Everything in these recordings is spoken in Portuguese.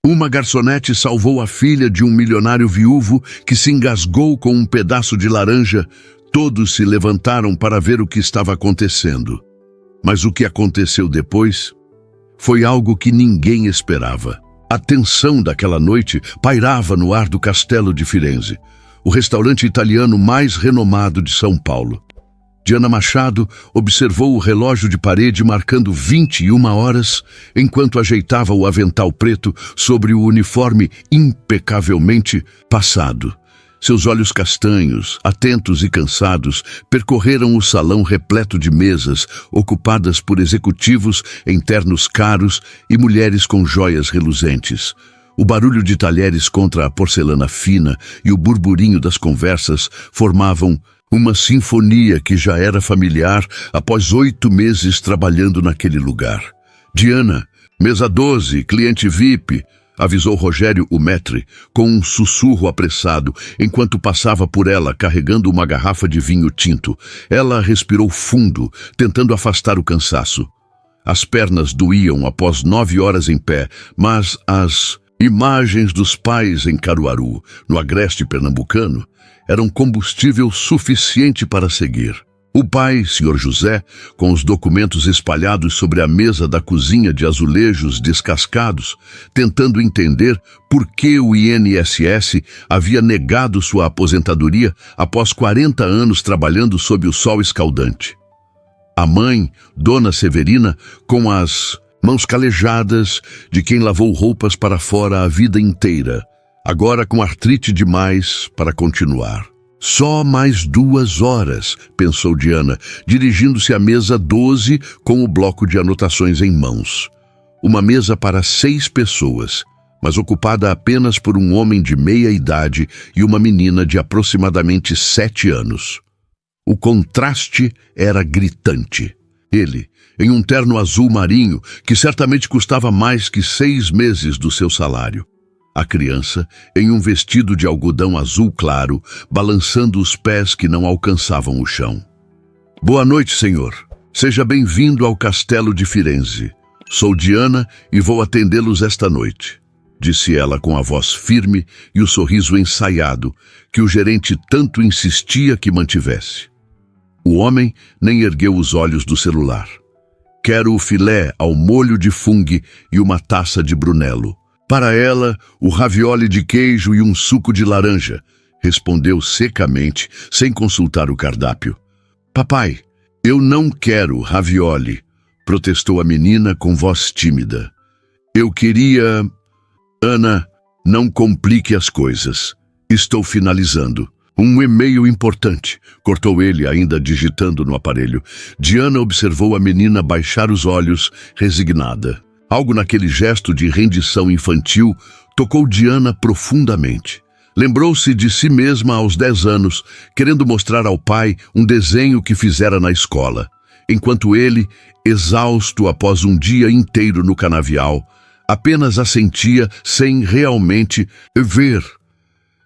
Uma garçonete salvou a filha de um milionário viúvo que se engasgou com um pedaço de laranja. Todos se levantaram para ver o que estava acontecendo. Mas o que aconteceu depois foi algo que ninguém esperava. A tensão daquela noite pairava no ar do Castelo de Firenze, o restaurante italiano mais renomado de São Paulo. Diana Machado observou o relógio de parede marcando 21 horas, enquanto ajeitava o avental preto sobre o uniforme impecavelmente passado. Seus olhos castanhos, atentos e cansados, percorreram o salão repleto de mesas ocupadas por executivos em ternos caros e mulheres com joias reluzentes. O barulho de talheres contra a porcelana fina e o burburinho das conversas formavam uma sinfonia que já era familiar após 8 meses trabalhando naquele lugar. Diana, mesa 12, cliente VIP, avisou Rogério o maître com um sussurro apressado, enquanto passava por ela carregando uma garrafa de vinho tinto. Ela respirou fundo, tentando afastar o cansaço. As pernas doíam após 9 horas em pé, mas as imagens dos pais em Caruaru, no agreste pernambucano, eram combustível suficiente para seguir. O pai, Sr. José, com os documentos espalhados sobre a mesa da cozinha de azulejos descascados, tentando entender por que o INSS havia negado sua aposentadoria após 40 anos trabalhando sob o sol escaldante. A mãe, Dona Severina, com as mãos calejadas de quem lavou roupas para fora a vida inteira, agora com artrite demais para continuar. Só mais 2 horas, pensou Diana, dirigindo-se à mesa 12 com o bloco de anotações em mãos. Uma mesa para 6 pessoas, mas ocupada apenas por um homem de meia idade e uma menina de aproximadamente 7 anos. O contraste era gritante. Ele, em um terno azul marinho, que certamente custava mais que 6 meses do seu salário. A criança, em um vestido de algodão azul claro, balançando os pés que não alcançavam o chão. Boa noite, senhor. Seja bem-vindo ao Castelo de Firenze. Sou Diana e vou atendê-los esta noite, disse ela com a voz firme e o sorriso ensaiado que o gerente tanto insistia que mantivesse. O homem nem ergueu os olhos do celular. Quero o filé ao molho de fungo e uma taça de Brunello. Para ela, o ravioli de queijo e um suco de laranja, respondeu secamente, sem consultar o cardápio. Papai, eu não quero ravioli, protestou a menina com voz tímida. Eu queria... Ana, não complique as coisas. Estou finalizando. Um e-mail importante, cortou ele, ainda digitando no aparelho. Diana observou a menina baixar os olhos, resignada. Algo naquele gesto de rendição infantil tocou Diana profundamente. Lembrou-se de si mesma aos 10 anos, querendo mostrar ao pai um desenho que fizera na escola, enquanto ele, exausto após um dia inteiro no canavial, apenas assentia sem realmente ver.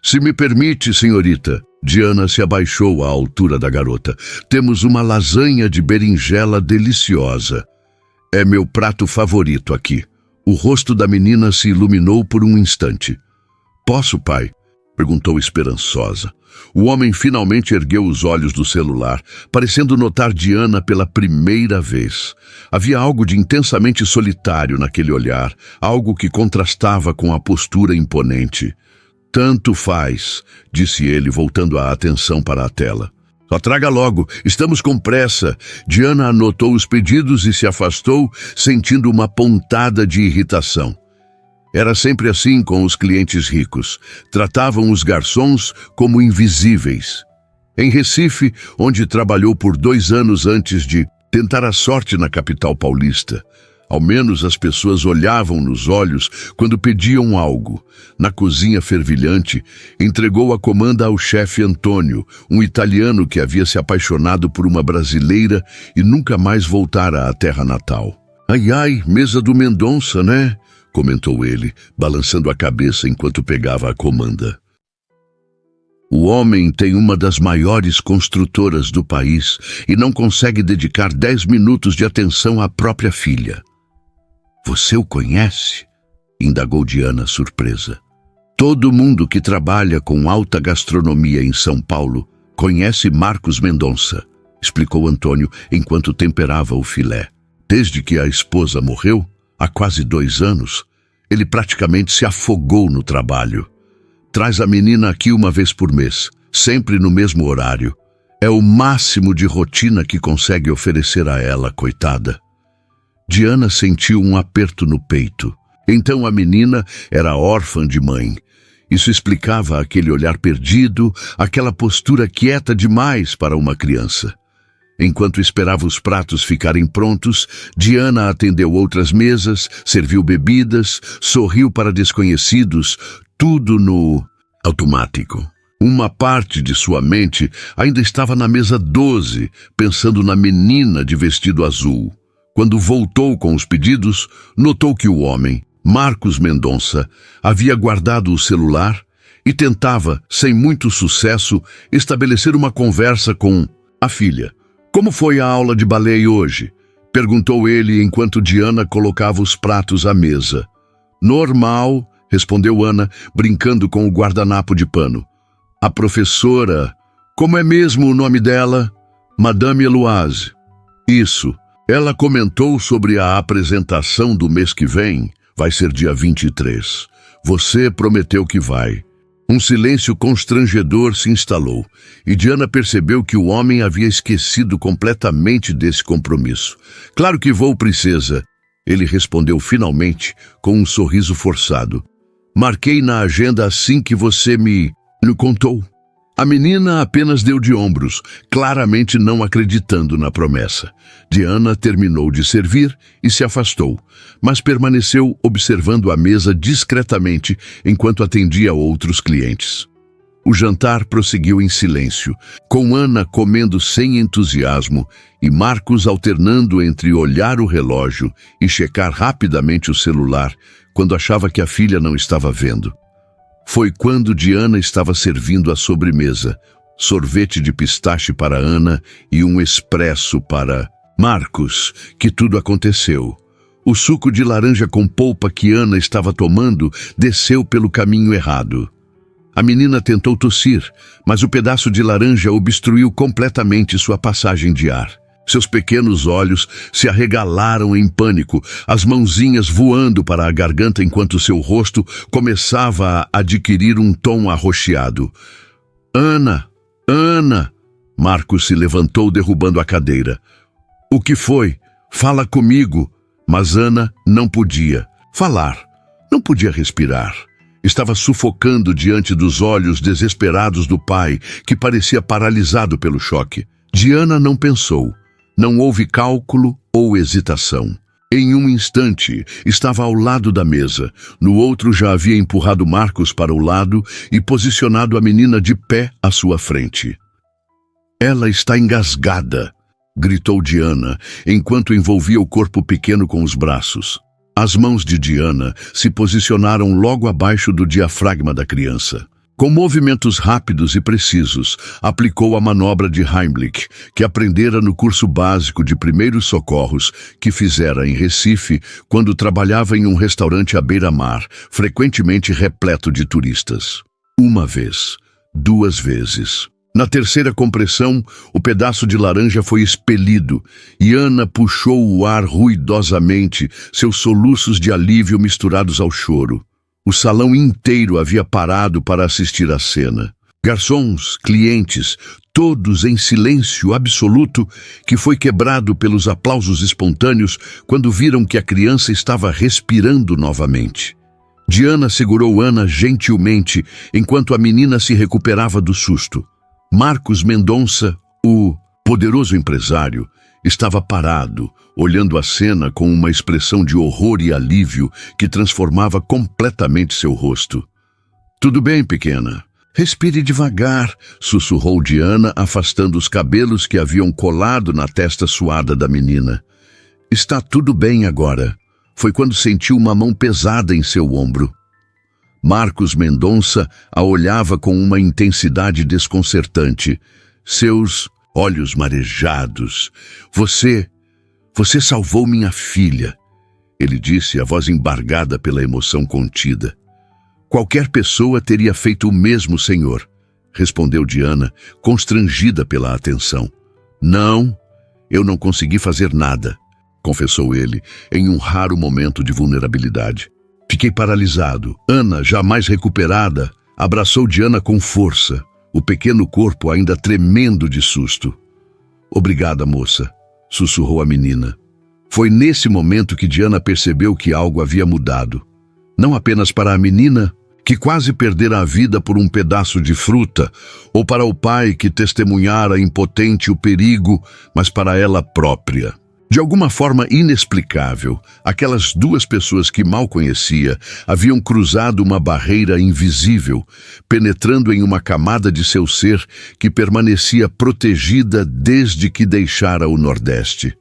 Se me permite, senhorita, Diana se abaixou à altura da garota. Temos uma lasanha de berinjela deliciosa. É meu prato favorito aqui. O rosto da menina se iluminou por um instante. Posso, pai? Perguntou esperançosa. O homem finalmente ergueu os olhos do celular, parecendo notar Diana pela primeira vez. Havia algo de intensamente solitário naquele olhar, algo que contrastava com a postura imponente. Tanto faz, disse ele, voltando a atenção para a tela. Só traga logo, estamos com pressa. Diana anotou os pedidos e se afastou, sentindo uma pontada de irritação. Era sempre assim com os clientes ricos. Tratavam os garçons como invisíveis. Em Recife, onde trabalhou por 2 anos antes de tentar a sorte na capital paulista, ao menos as pessoas olhavam nos olhos quando pediam algo. Na cozinha fervilhante, entregou a comanda ao chefe Antônio, um italiano que havia se apaixonado por uma brasileira e nunca mais voltara à terra natal. Ai, ai, mesa do Mendonça, né? Comentou ele, balançando a cabeça enquanto pegava a comanda. O homem tem uma das maiores construtoras do país e não consegue dedicar 10 minutos de atenção à própria filha. Você o conhece? indagou Diana, surpresa. Todo mundo que trabalha com alta gastronomia em São Paulo conhece Marcos Mendonça, explicou Antônio enquanto temperava o filé. Desde que a esposa morreu, há quase 2 anos, ele praticamente se afogou no trabalho. Traz a menina aqui uma vez por mês, sempre no mesmo horário. É o máximo de rotina que consegue oferecer a ela, coitada. Diana sentiu um aperto no peito. Então a menina era órfã de mãe. Isso explicava aquele olhar perdido, aquela postura quieta demais para uma criança. Enquanto esperava os pratos ficarem prontos, Diana atendeu outras mesas, serviu bebidas, sorriu para desconhecidos, tudo no automático. Uma parte de sua mente ainda estava na mesa 12, pensando na menina de vestido azul. Quando voltou com os pedidos, notou que o homem, Marcos Mendonça, havia guardado o celular e tentava, sem muito sucesso, estabelecer uma conversa com a filha. «Como foi a aula de balé hoje?» perguntou ele enquanto Diana colocava os pratos à mesa. «Normal», respondeu Ana, brincando com o guardanapo de pano. «A professora... Como é mesmo o nome dela?» «Madame Eloise». «Isso. Ela comentou sobre a apresentação do mês que vem. Vai ser dia 23. Você prometeu que vai». Um silêncio constrangedor se instalou, e Diana percebeu que o homem havia esquecido completamente desse compromisso. «Claro que vou, princesa», ele respondeu finalmente, com um sorriso forçado. «Marquei na agenda assim que você me contou». A menina apenas deu de ombros, claramente não acreditando na promessa. Diana terminou de servir e se afastou, mas permaneceu observando a mesa discretamente enquanto atendia outros clientes. O jantar prosseguiu em silêncio, com Ana comendo sem entusiasmo e Marcos alternando entre olhar o relógio e checar rapidamente o celular quando achava que a filha não estava vendo. Foi quando Diana estava servindo a sobremesa, sorvete de pistache para Ana e um expresso para Marcos, que tudo aconteceu. O suco de laranja com polpa que Ana estava tomando desceu pelo caminho errado. A menina tentou tossir, mas o pedaço de laranja obstruiu completamente sua passagem de ar. Seus pequenos olhos se arregalaram em pânico, as mãozinhas voando para a garganta enquanto seu rosto começava a adquirir um tom arroxeado. «Ana! Ana!» Marcos se levantou derrubando a cadeira. «O que foi? Fala comigo!» Mas Ana não podia falar, não podia respirar. Estava sufocando diante dos olhos desesperados do pai, que parecia paralisado pelo choque. Diana não pensou. Não houve cálculo ou hesitação. Em um instante, estava ao lado da mesa. No outro já havia empurrado Marcos para o lado e posicionado a menina de pé à sua frente. «Ela está engasgada», gritou Diana, enquanto envolvia o corpo pequeno com os braços. As mãos de Diana se posicionaram logo abaixo do diafragma da criança. Com movimentos rápidos e precisos, aplicou a manobra de Heimlich, que aprendera no curso básico de primeiros socorros que fizera em Recife quando trabalhava em um restaurante à beira-mar, frequentemente repleto de turistas. 1 vez, 2 vezes. Na terceira compressão, o pedaço de laranja foi expelido e Ana puxou o ar ruidosamente, seus soluços de alívio misturados ao choro. O salão inteiro havia parado para assistir à cena. Garçons, clientes, todos em silêncio absoluto, que foi quebrado pelos aplausos espontâneos quando viram que a criança estava respirando novamente. Diana segurou Ana gentilmente enquanto a menina se recuperava do susto. Marcos Mendonça, o poderoso empresário, estava parado, olhando a cena com uma expressão de horror e alívio que transformava completamente seu rosto. «Tudo bem, pequena? Respire devagar», sussurrou Diana, afastando os cabelos que haviam colado na testa suada da menina. «Está tudo bem agora». Foi quando sentiu uma mão pesada em seu ombro. Marcos Mendonça a olhava com uma intensidade desconcertante. Seus olhos marejados. Você salvou minha filha. ele disse, a voz embargada pela emoção contida. Qualquer pessoa teria feito o mesmo, senhor, respondeu Diana, constrangida pela atenção. Não, eu não consegui fazer nada, confessou ele, em um raro momento de vulnerabilidade. Fiquei paralisado. Ana, jamais recuperada, abraçou Diana com força, o pequeno corpo ainda tremendo de susto. Obrigada, moça, sussurrou a menina. Foi nesse momento que Diana percebeu que algo havia mudado. Não apenas para a menina, que quase perdera a vida por um pedaço de fruta, ou para o pai que testemunhara impotente o perigo, mas para ela própria. De alguma forma inexplicável, aquelas duas pessoas que mal conhecia haviam cruzado uma barreira invisível, penetrando em uma camada de seu ser que permanecia protegida desde que deixara o Nordeste.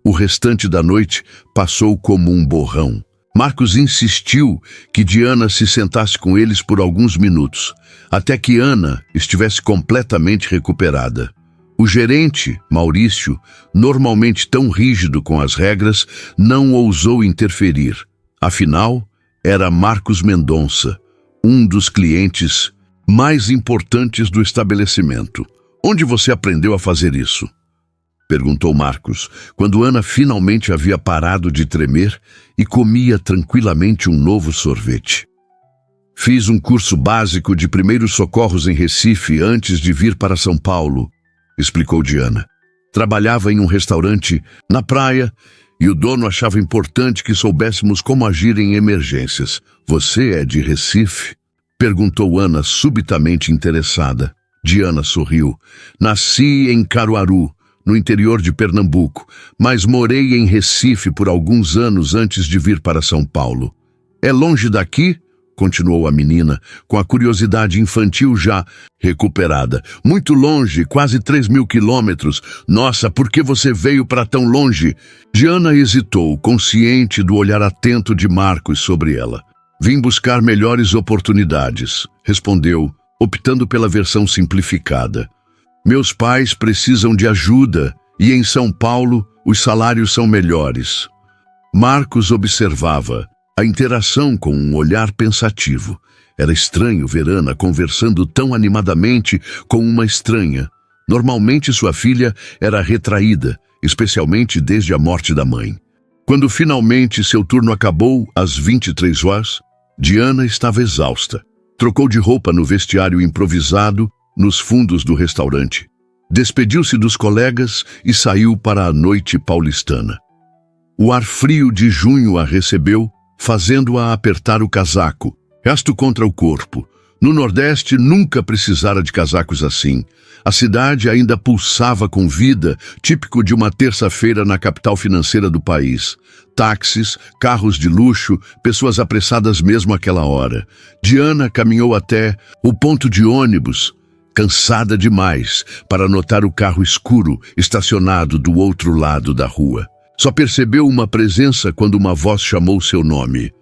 O restante da noite passou como um borrão. Marcos insistiu que Diana se sentasse com eles por alguns minutos, até que Ana estivesse completamente recuperada. O gerente, Maurício, normalmente tão rígido com as regras, não ousou interferir. Afinal, era Marcos Mendonça, um dos clientes mais importantes do estabelecimento. Onde você aprendeu a fazer isso? Perguntou Marcos, quando Ana finalmente havia parado de tremer e comia tranquilamente um novo sorvete. Fiz um curso básico de primeiros socorros em Recife antes de vir para São Paulo, explicou Diana. Trabalhava em um restaurante na praia e o dono achava importante que soubéssemos como agir em emergências. Você é de Recife? Perguntou Ana, subitamente interessada. Diana sorriu. Nasci em Caruaru, no interior de Pernambuco, mas morei em Recife por alguns anos antes de vir para São Paulo. É longe daqui? Continuou a menina, com a curiosidade infantil já recuperada. Muito longe, quase 3.000 quilômetros. Nossa, por que você veio para tão longe? Diana hesitou, consciente do olhar atento de Marcos sobre ela. Vim buscar melhores oportunidades, respondeu, optando pela versão simplificada. Meus pais precisam de ajuda e em São Paulo os salários são melhores. Marcos observava a interação com um olhar pensativo. Era estranho ver Ana conversando tão animadamente com uma estranha. Normalmente sua filha era retraída, especialmente desde a morte da mãe. Quando finalmente seu turno acabou, às 23 horas, Diana estava exausta. Trocou de roupa no vestiário improvisado, nos fundos do restaurante. Despediu-se dos colegas e saiu para a noite paulistana. O ar frio de junho a recebeu, fazendo-a apertar o casaco, resto contra o corpo. No Nordeste nunca precisara de casacos assim. A cidade ainda pulsava com vida, típico de uma terça-feira na capital financeira do país. Táxis, carros de luxo, pessoas apressadas mesmo àquela hora. Diana caminhou até o ponto de ônibus, cansada demais para notar o carro escuro estacionado do outro lado da rua. Só percebeu uma presença quando uma voz chamou seu nome.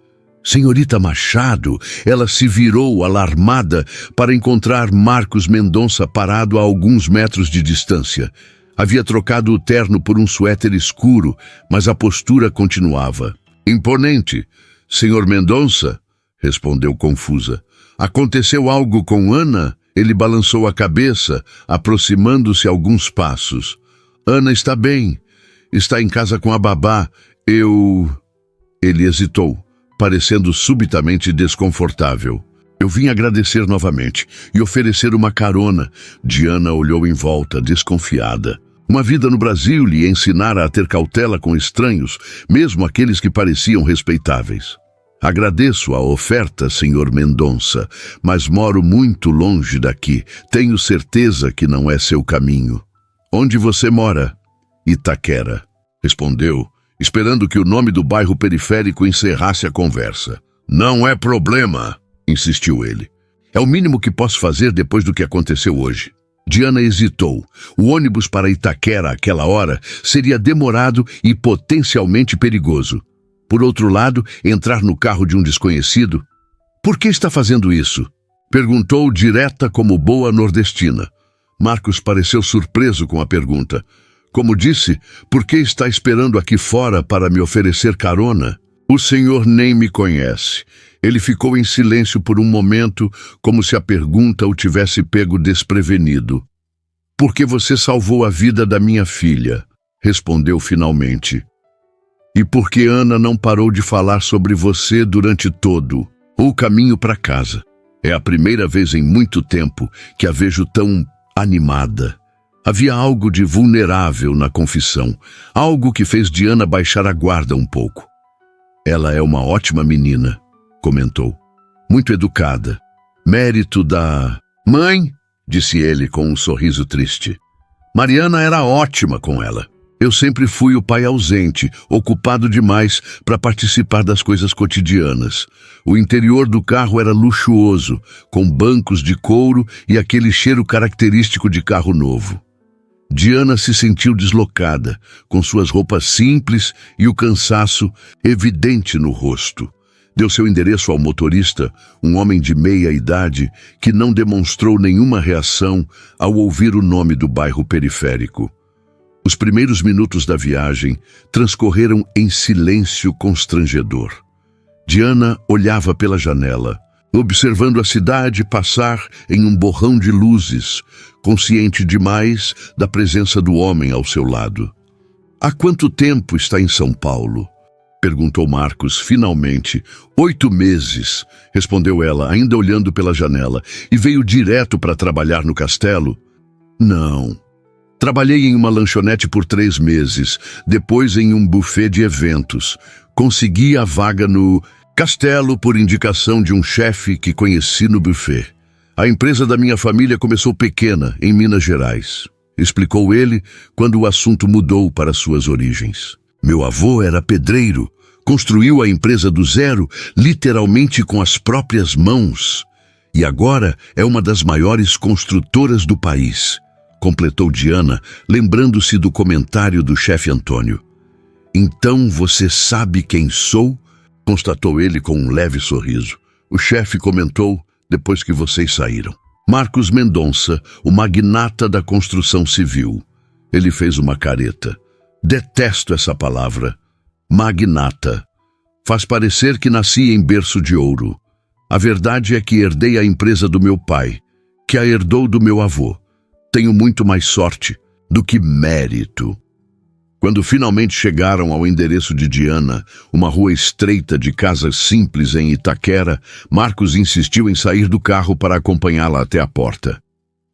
Senhorita Machado, ela se virou alarmada para encontrar Marcos Mendonça parado a alguns metros de distância. Havia trocado o terno por um suéter escuro, mas a postura continuava. Imponente. Senhor Mendonça? Respondeu confusa. Aconteceu algo com Ana? Ele balançou a cabeça, aproximando-se alguns passos. Ana está bem. Está em casa com a babá. Ele hesitou, parecendo subitamente desconfortável. Eu vim agradecer novamente e oferecer uma carona. Diana olhou em volta, desconfiada. Uma vida no Brasil lhe ensinara a ter cautela com estranhos, mesmo aqueles que pareciam respeitáveis. Agradeço a oferta, senhor Mendonça, mas moro muito longe daqui. Tenho certeza que não é seu caminho. Onde você mora? Itaquera, respondeu, esperando que o nome do bairro periférico encerrasse a conversa. Não é problema, insistiu ele. É o mínimo que posso fazer depois do que aconteceu hoje. Diana hesitou. O ônibus para Itaquera àquela hora seria demorado e potencialmente perigoso. Por outro lado, entrar no carro de um desconhecido? Por que está fazendo isso? Perguntou direta como boa nordestina. Marcos pareceu surpreso com a pergunta. Como disse, por que está esperando aqui fora para me oferecer carona? O senhor nem me conhece. Ele ficou em silêncio por um momento, como se a pergunta o tivesse pego desprevenido. Porque você salvou a vida da minha filha, respondeu finalmente. E porque Ana não parou de falar sobre você durante todo o caminho para casa. É a primeira vez em muito tempo que a vejo tão animada. Havia algo de vulnerável na confissão, algo que fez Diana baixar a guarda um pouco. Ela é uma ótima menina, comentou. Muito educada. Mérito da... Mãe, disse ele com um sorriso triste. Mariana era ótima com ela. Eu sempre fui o pai ausente, ocupado demais para participar das coisas cotidianas. O interior do carro era luxuoso, com bancos de couro e aquele cheiro característico de carro novo. Diana se sentiu deslocada, com suas roupas simples e o cansaço evidente no rosto. Deu seu endereço ao motorista, um homem de meia idade, que não demonstrou nenhuma reação ao ouvir o nome do bairro periférico. Os primeiros minutos da viagem transcorreram em silêncio constrangedor. Diana olhava pela janela, observando a cidade passar em um borrão de luzes, consciente demais da presença do homem ao seu lado. Há quanto tempo está em São Paulo? Perguntou Marcos, finalmente. 8 meses, respondeu ela, ainda olhando pela janela. E veio direto para trabalhar no castelo? Não. Trabalhei em uma lanchonete por 3 meses, depois em um buffet de eventos. Consegui a vaga no castelo por indicação de um chefe que conheci no buffet. A empresa da minha família começou pequena, em Minas Gerais, explicou ele quando o assunto mudou para suas origens. Meu avô era pedreiro, construiu a empresa do zero, literalmente com as próprias mãos. E agora é uma das maiores construtoras do país, completou Diana, lembrando-se do comentário do chefe Antônio. Então você sabe quem sou? Constatou ele com um leve sorriso. O chefe comentou depois que vocês saíram. Marcos Mendonça, o magnata da construção civil. Ele fez uma careta. Detesto essa palavra. Magnata. Faz parecer que nasci em berço de ouro. A verdade é que herdei a empresa do meu pai, que a herdou do meu avô. Tenho muito mais sorte do que mérito. Quando finalmente chegaram ao endereço de Diana, uma rua estreita de casas simples em Itaquera, Marcos insistiu em sair do carro para acompanhá-la até a porta.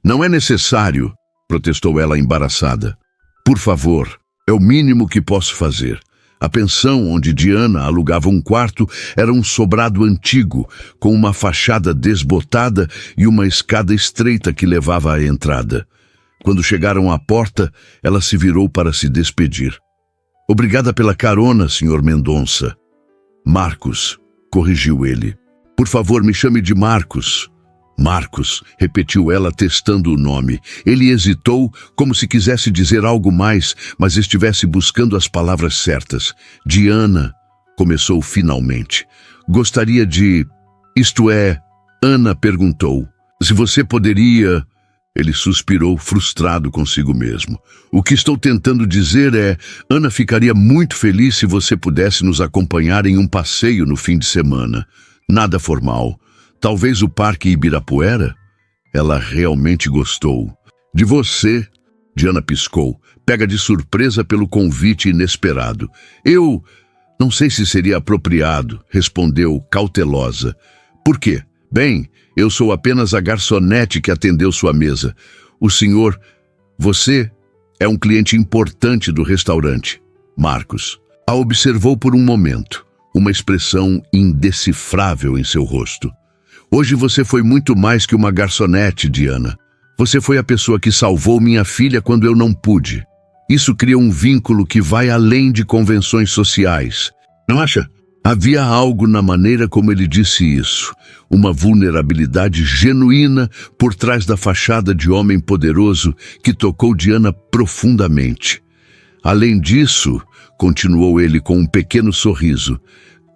Não é necessário, protestou ela embaraçada. Por favor, é o mínimo que posso fazer. A pensão onde Diana alugava um quarto era um sobrado antigo, com uma fachada desbotada e uma escada estreita que levava à entrada. Quando chegaram à porta, ela se virou para se despedir. Obrigada pela carona, Sr. Mendonça. Marcos, corrigiu ele. Por favor, me chame de Marcos. Marcos, repetiu ela, testando o nome. Ele hesitou, como se quisesse dizer algo mais, mas estivesse buscando as palavras certas. Diana, começou finalmente. Gostaria de... Isto é, Ana perguntou. Se você poderia... Ele suspirou, frustrado consigo mesmo. O que estou tentando dizer é, Ana ficaria muito feliz se você pudesse nos acompanhar em um passeio no fim de semana. Nada formal. Talvez o Parque Ibirapuera? Ela realmente gostou. De você, Diana piscou, pega de surpresa pelo convite inesperado. Eu não sei se seria apropriado, respondeu cautelosa. Por quê? Bem, eu sou apenas a garçonete que atendeu sua mesa. O senhor, você é um cliente importante do restaurante. Marcos a observou por um momento, uma expressão indecifrável em seu rosto. Hoje você foi muito mais que uma garçonete, Diana. Você foi a pessoa que salvou minha filha quando eu não pude. Isso cria um vínculo que vai além de convenções sociais. Não acha? Havia algo na maneira como ele disse isso, uma vulnerabilidade genuína por trás da fachada de homem poderoso que tocou Diana profundamente. Além disso, continuou ele com um pequeno sorriso,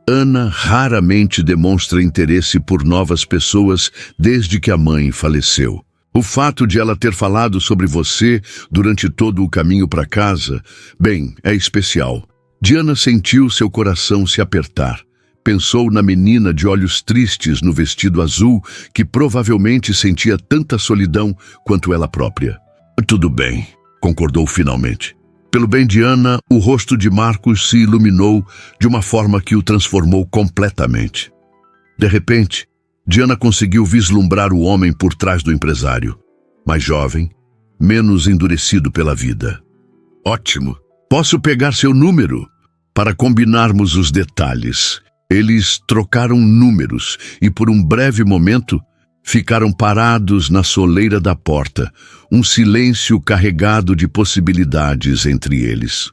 Ana raramente demonstra interesse por novas pessoas desde que a mãe faleceu. O fato de ela ter falado sobre você durante todo o caminho para casa, bem, é especial. Diana sentiu seu coração se apertar. Pensou na menina de olhos tristes no vestido azul, que provavelmente sentia tanta solidão quanto ela própria. Tudo bem, concordou finalmente. Pelo bem de Ana, o rosto de Marcos se iluminou de uma forma que o transformou completamente. De repente, Diana conseguiu vislumbrar o homem por trás do empresário. Mais jovem, menos endurecido pela vida. Ótimo! Posso pegar seu número para combinarmos os detalhes. Eles trocaram números e, por um breve momento, ficaram parados na soleira da porta, um silêncio carregado de possibilidades entre eles.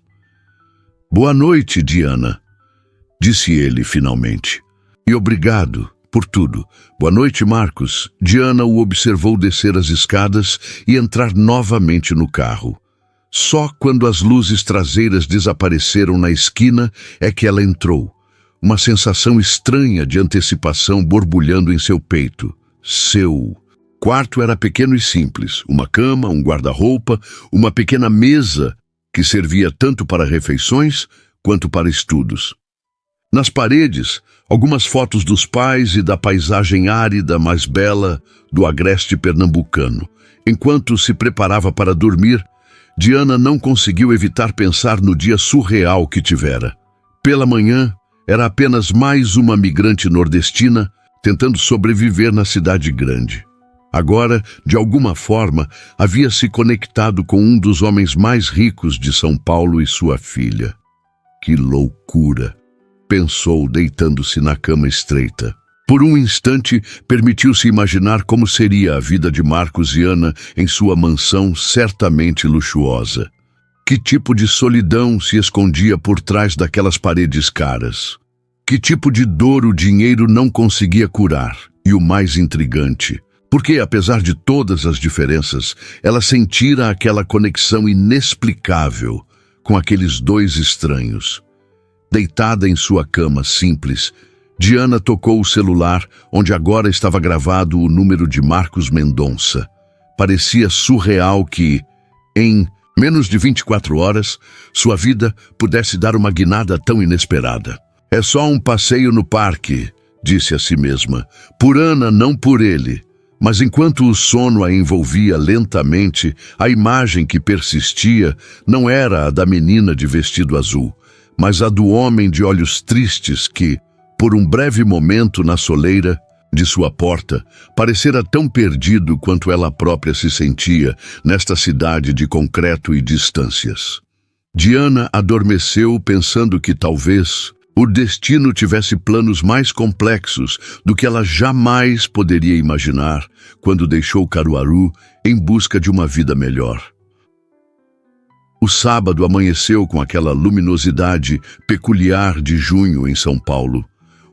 Boa noite, Diana, disse ele finalmente. E obrigado por tudo. Boa noite, Marcos. Diana o observou descer as escadas e entrar novamente no carro. Só quando as luzes traseiras desapareceram na esquina é que ela entrou. Uma sensação estranha de antecipação borbulhando em seu peito. Seu quarto era pequeno e simples. Uma cama, um guarda-roupa, uma pequena mesa que servia tanto para refeições quanto para estudos. Nas paredes, algumas fotos dos pais e da paisagem árida mais bela do agreste pernambucano. Enquanto se preparava para dormir, Diana não conseguiu evitar pensar no dia surreal que tivera. Pela manhã, era apenas mais uma migrante nordestina tentando sobreviver na cidade grande. Agora, de alguma forma, havia se conectado com um dos homens mais ricos de São Paulo e sua filha. Que loucura! Pensou, deitando-se na cama estreita. Por um instante, permitiu-se imaginar como seria a vida de Marcos e Ana em sua mansão certamente luxuosa. Que tipo de solidão se escondia por trás daquelas paredes caras? Que tipo de dor o dinheiro não conseguia curar? E o mais intrigante, porque, apesar de todas as diferenças, ela sentira aquela conexão inexplicável com aqueles dois estranhos. Deitada em sua cama simples, Diana tocou o celular, onde agora estava gravado o número de Marcos Mendonça. Parecia surreal que, em menos de 24 horas, sua vida pudesse dar uma guinada tão inesperada. É só um passeio no parque, disse a si mesma, por Ana, não por ele. Mas enquanto o sono a envolvia lentamente, a imagem que persistia não era a da menina de vestido azul, mas a do homem de olhos tristes que, por um breve momento na soleira de sua porta, parecera tão perdido quanto ela própria se sentia nesta cidade de concreto e distâncias. Diana adormeceu pensando que talvez o destino tivesse planos mais complexos do que ela jamais poderia imaginar quando deixou Caruaru em busca de uma vida melhor. O sábado amanheceu com aquela luminosidade peculiar de junho em São Paulo.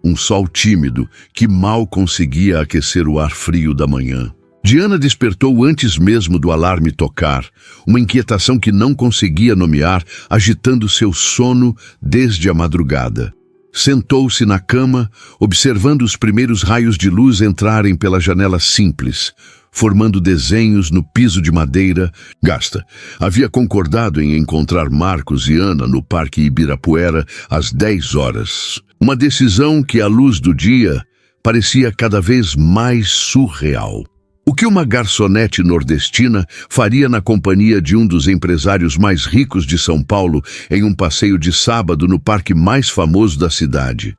Um sol tímido que mal conseguia aquecer o ar frio da manhã. Diana despertou antes mesmo do alarme tocar, uma inquietação que não conseguia nomear, agitando seu sono desde a madrugada. Sentou-se na cama, observando os primeiros raios de luz entrarem pela janela simples, formando desenhos no piso de madeira gasta. Havia concordado em encontrar Marcos e Ana no Parque Ibirapuera às 10 horas. Uma decisão que, à luz do dia, parecia cada vez mais surreal. O que uma garçonete nordestina faria na companhia de um dos empresários mais ricos de São Paulo em um passeio de sábado no parque mais famoso da cidade?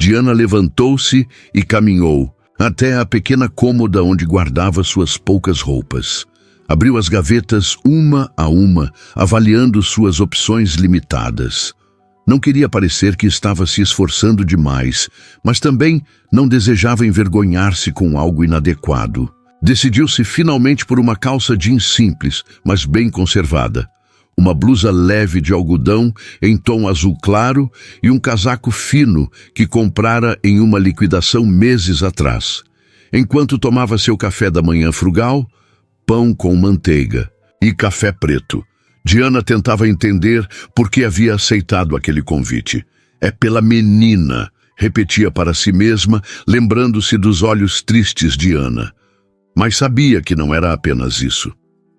Diana levantou-se e caminhou até a pequena cômoda onde guardava suas poucas roupas. Abriu as gavetas uma a uma, avaliando suas opções limitadas. Não queria parecer que estava se esforçando demais, mas também não desejava envergonhar-se com algo inadequado. Decidiu-se finalmente por uma calça jeans simples, mas bem conservada, uma blusa leve de algodão em tom azul claro e um casaco fino que comprara em uma liquidação meses atrás. Enquanto tomava seu café da manhã frugal, pão com manteiga e café preto, Diana tentava entender por que havia aceitado aquele convite. É pela menina, repetia para si mesma, lembrando-se dos olhos tristes de Ana. Mas sabia que não era apenas isso.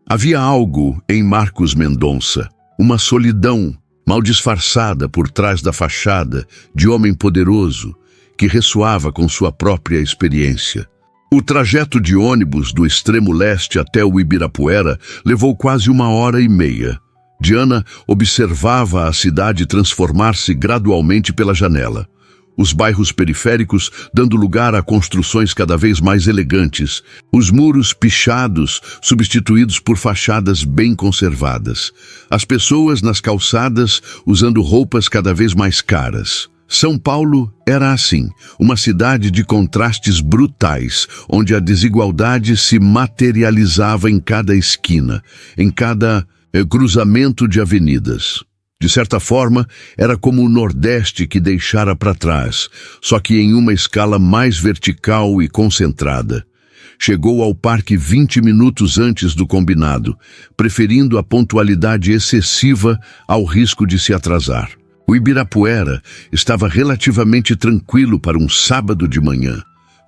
Havia algo em Marcos Mendonça, uma solidão mal disfarçada por trás da fachada de homem poderoso que ressoava com sua própria experiência. O trajeto de ônibus do extremo leste até o Ibirapuera levou quase 1h30. Diana observava a cidade transformar-se gradualmente pela janela. Os bairros periféricos dando lugar a construções cada vez mais elegantes, os muros pichados substituídos por fachadas bem conservadas, as pessoas nas calçadas usando roupas cada vez mais caras. São Paulo era assim, uma cidade de contrastes brutais, onde a desigualdade se materializava em cada esquina, em cada cruzamento de avenidas. De certa forma, era como o Nordeste que deixara para trás, só que em uma escala mais vertical e concentrada. Chegou ao parque 20 minutos antes do combinado, preferindo a pontualidade excessiva ao risco de se atrasar. O Ibirapuera estava relativamente tranquilo para um sábado de manhã.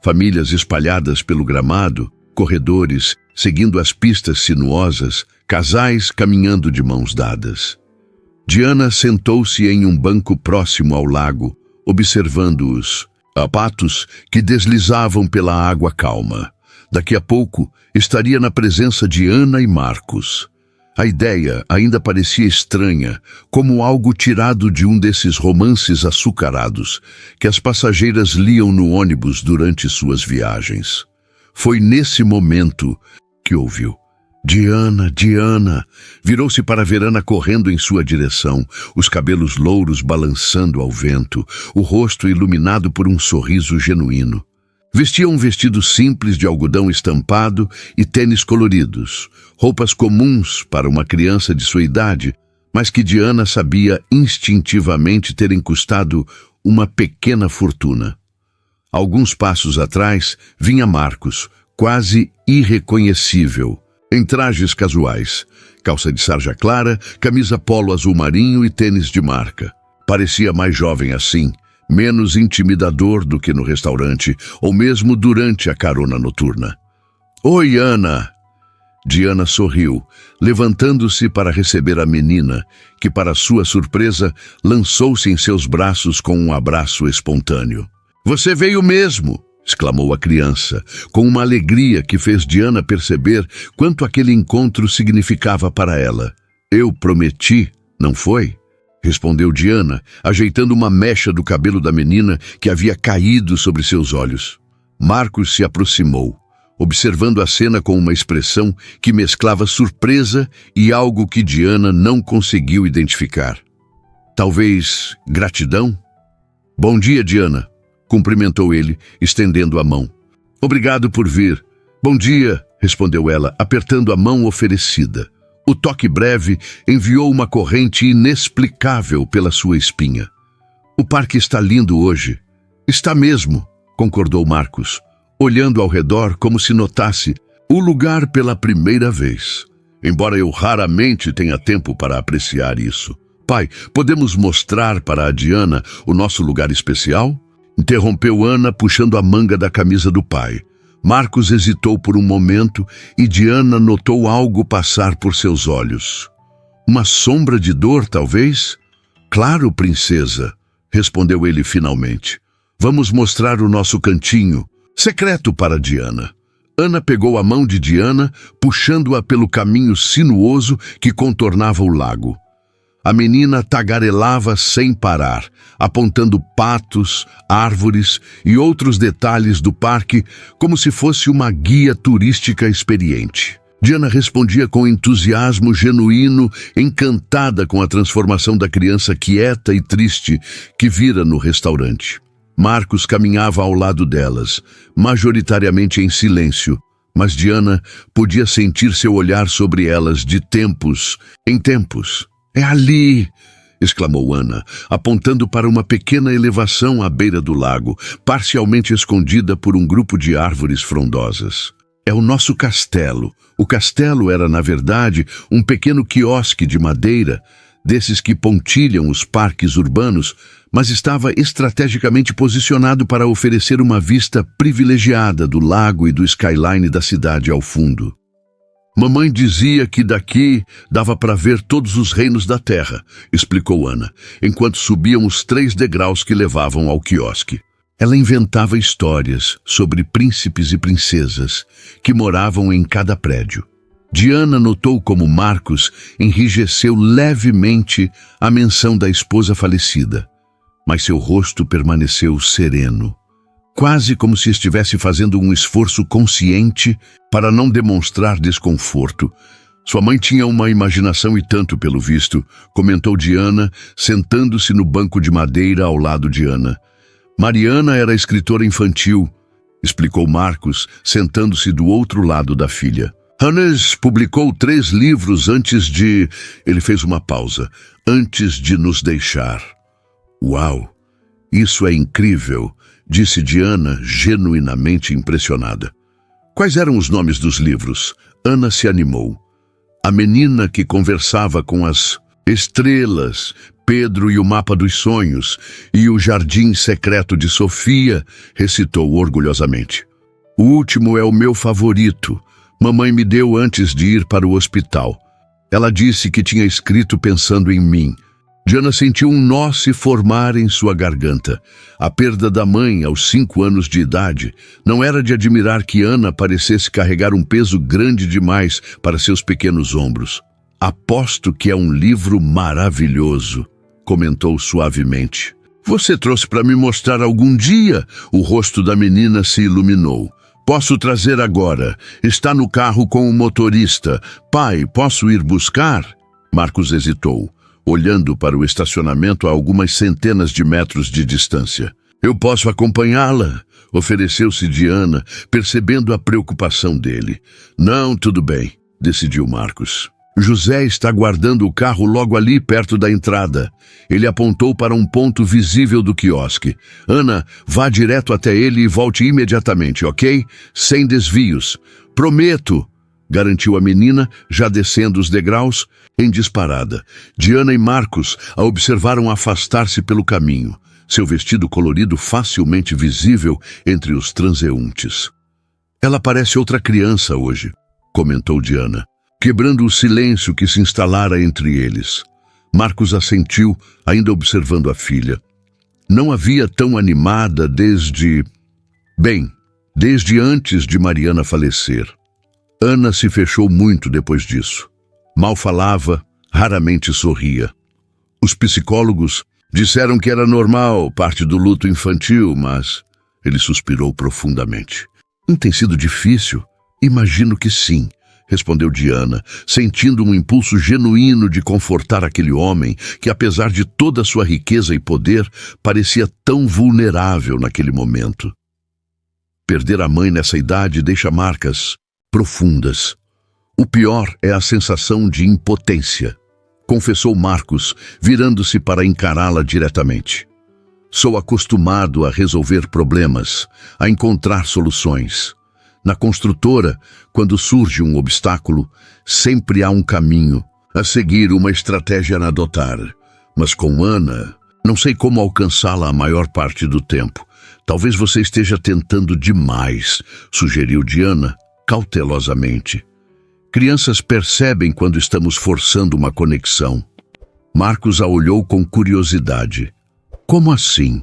Famílias espalhadas pelo gramado, corredores seguindo as pistas sinuosas, casais caminhando de mãos dadas. Diana sentou-se em um banco próximo ao lago, observando os patos que deslizavam pela água calma. Daqui a pouco estaria na presença de Ana e Marcos. A ideia ainda parecia estranha, como algo tirado de um desses romances açucarados que as passageiras liam no ônibus durante suas viagens. Foi nesse momento que ouviu: Diana, Diana! Virou-se para Verana correndo em sua direção, os cabelos louros balançando ao vento, o rosto iluminado por um sorriso genuíno. Vestia um vestido simples de algodão estampado e tênis coloridos, roupas comuns para uma criança de sua idade, mas que Diana sabia instintivamente terem custado uma pequena fortuna. Alguns passos atrás vinha Marcos, quase irreconhecível, em trajes casuais, calça de sarja clara, camisa polo azul marinho e tênis de marca. Parecia mais jovem assim, menos intimidador do que no restaurante, ou mesmo durante a carona noturna. «Oi, Ana!» Diana sorriu, levantando-se para receber a menina, que, para sua surpresa, lançou-se em seus braços com um abraço espontâneo. «Você veio mesmo!» exclamou a criança, com uma alegria que fez Diana perceber quanto aquele encontro significava para ela. «Eu prometi, não foi?» respondeu Diana, ajeitando uma mecha do cabelo da menina que havia caído sobre seus olhos. Marcos se aproximou, observando a cena com uma expressão que mesclava surpresa e algo que Diana não conseguiu identificar. Talvez gratidão? «Bom dia, Diana», cumprimentou ele, estendendo a mão. «Obrigado por vir». «Bom dia», respondeu ela, apertando a mão oferecida. O toque breve enviou uma corrente inexplicável pela sua espinha. «O parque está lindo hoje». «Está mesmo», concordou Marcos, olhando ao redor como se notasse o lugar pela primeira vez. «Embora eu raramente tenha tempo para apreciar isso. Pai, podemos mostrar para a Diana o nosso lugar especial?» interrompeu Ana, puxando a manga da camisa do pai. Marcos hesitou por um momento e Diana notou algo passar por seus olhos. «Uma sombra de dor, talvez?» «Claro, princesa», respondeu ele finalmente. «Vamos mostrar o nosso cantinho, secreto para Diana». Ana pegou a mão de Diana, puxando-a pelo caminho sinuoso que contornava o lago. A menina tagarelava sem parar, apontando patos, árvores e outros detalhes do parque como se fosse uma guia turística experiente. Diana respondia com entusiasmo genuíno, encantada com a transformação da criança quieta e triste que vira no restaurante. Marcos caminhava ao lado delas, majoritariamente em silêncio, mas Diana podia sentir seu olhar sobre elas de tempos em tempos. «É ali!» exclamou Ana, apontando para uma pequena elevação à beira do lago, parcialmente escondida por um grupo de árvores frondosas. «É o nosso castelo». O castelo era, na verdade, um pequeno quiosque de madeira, desses que pontilham os parques urbanos, mas estava estrategicamente posicionado para oferecer uma vista privilegiada do lago e do skyline da cidade ao fundo. Mamãe dizia que daqui dava para ver todos os reinos da terra, explicou Ana, enquanto subiam os 3 degraus que levavam ao quiosque. Ela inventava histórias sobre príncipes e princesas que moravam em cada prédio. Diana notou como Marcos enrijeceu levemente à menção da esposa falecida, mas seu rosto permaneceu sereno, quase como se estivesse fazendo um esforço consciente para não demonstrar desconforto. Sua mãe tinha uma imaginação e tanto, pelo visto, comentou Diana, sentando-se no banco de madeira ao lado de Ana. Mariana era escritora infantil, explicou Marcos, sentando-se do outro lado da filha. Hannes publicou 3 livros antes de... Ele fez uma pausa. Antes de nos deixar. Uau! Isso é incrível, disse Diana, genuinamente impressionada. Quais eram os nomes dos livros? Ana se animou. A menina que conversava com as estrelas, Pedro e o Mapa dos Sonhos, e o Jardim Secreto de Sofia, recitou orgulhosamente. O último é o meu favorito. Mamãe me deu antes de ir para o hospital. Ela disse que tinha escrito pensando em mim. Diana sentiu um nó se formar em sua garganta. A perda da mãe aos 5 anos de idade não era de admirar que Ana parecesse carregar um peso grande demais para seus pequenos ombros. Aposto que é um livro maravilhoso, comentou suavemente. Você trouxe para me mostrar algum dia? O rosto da menina se iluminou. Posso trazer agora. Está no carro com o motorista. Pai, posso ir buscar? Marcos hesitou, olhando para o estacionamento a algumas centenas de metros de distância. Eu posso acompanhá-la? Ofereceu-se Diana, percebendo a preocupação dele. Não, tudo bem, decidiu Marcos. José está guardando o carro logo ali perto da entrada. Ele apontou para um ponto visível do quiosque. Ana, vá direto até ele e volte imediatamente, ok? Sem desvios. Prometo, garantiu a menina, já descendo os degraus, em disparada. Diana e Marcos a observaram afastar-se pelo caminho, seu vestido colorido facilmente visível entre os transeuntes. Ela parece outra criança hoje, comentou Diana, quebrando o silêncio que se instalara entre eles. Marcos assentiu, ainda observando a filha. Não havia tão animada desde antes de Mariana falecer. Ana se fechou muito depois disso. Mal falava, raramente sorria. Os psicólogos disseram que era normal, parte do luto infantil, mas... Ele suspirou profundamente. Tem sido difícil? Imagino que sim, respondeu Diana, sentindo um impulso genuíno de confortar aquele homem que, apesar de toda a sua riqueza e poder, parecia tão vulnerável naquele momento. Perder a mãe nessa idade deixa marcas profundas. O pior é a sensação de impotência, confessou Marcos, virando-se para encará-la diretamente. Sou acostumado a resolver problemas, a encontrar soluções. Na construtora, quando surge um obstáculo, sempre há um caminho, a seguir uma estratégia a adotar. Mas com Ana, não sei como alcançá-la a maior parte do tempo. Talvez você esteja tentando demais, sugeriu Diana, cautelosamente. Crianças percebem quando estamos forçando uma conexão. Marcos a olhou com curiosidade. Como assim?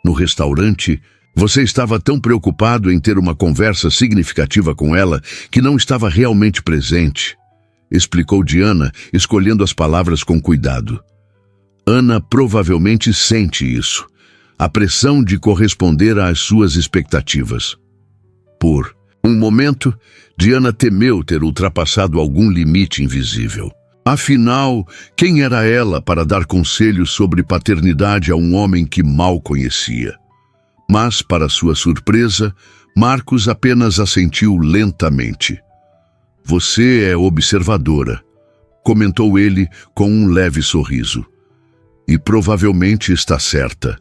No restaurante, você estava tão preocupado em ter uma conversa significativa com ela que não estava realmente presente, explicou Diana, escolhendo as palavras com cuidado. Ana provavelmente sente isso, a pressão de corresponder às suas expectativas. Por um momento, Diana temeu ter ultrapassado algum limite invisível. Afinal, quem era ela para dar conselhos sobre paternidade a um homem que mal conhecia? Mas, para sua surpresa, Marcos apenas assentiu lentamente. Você é observadora, comentou ele com um leve sorriso. E provavelmente está certa.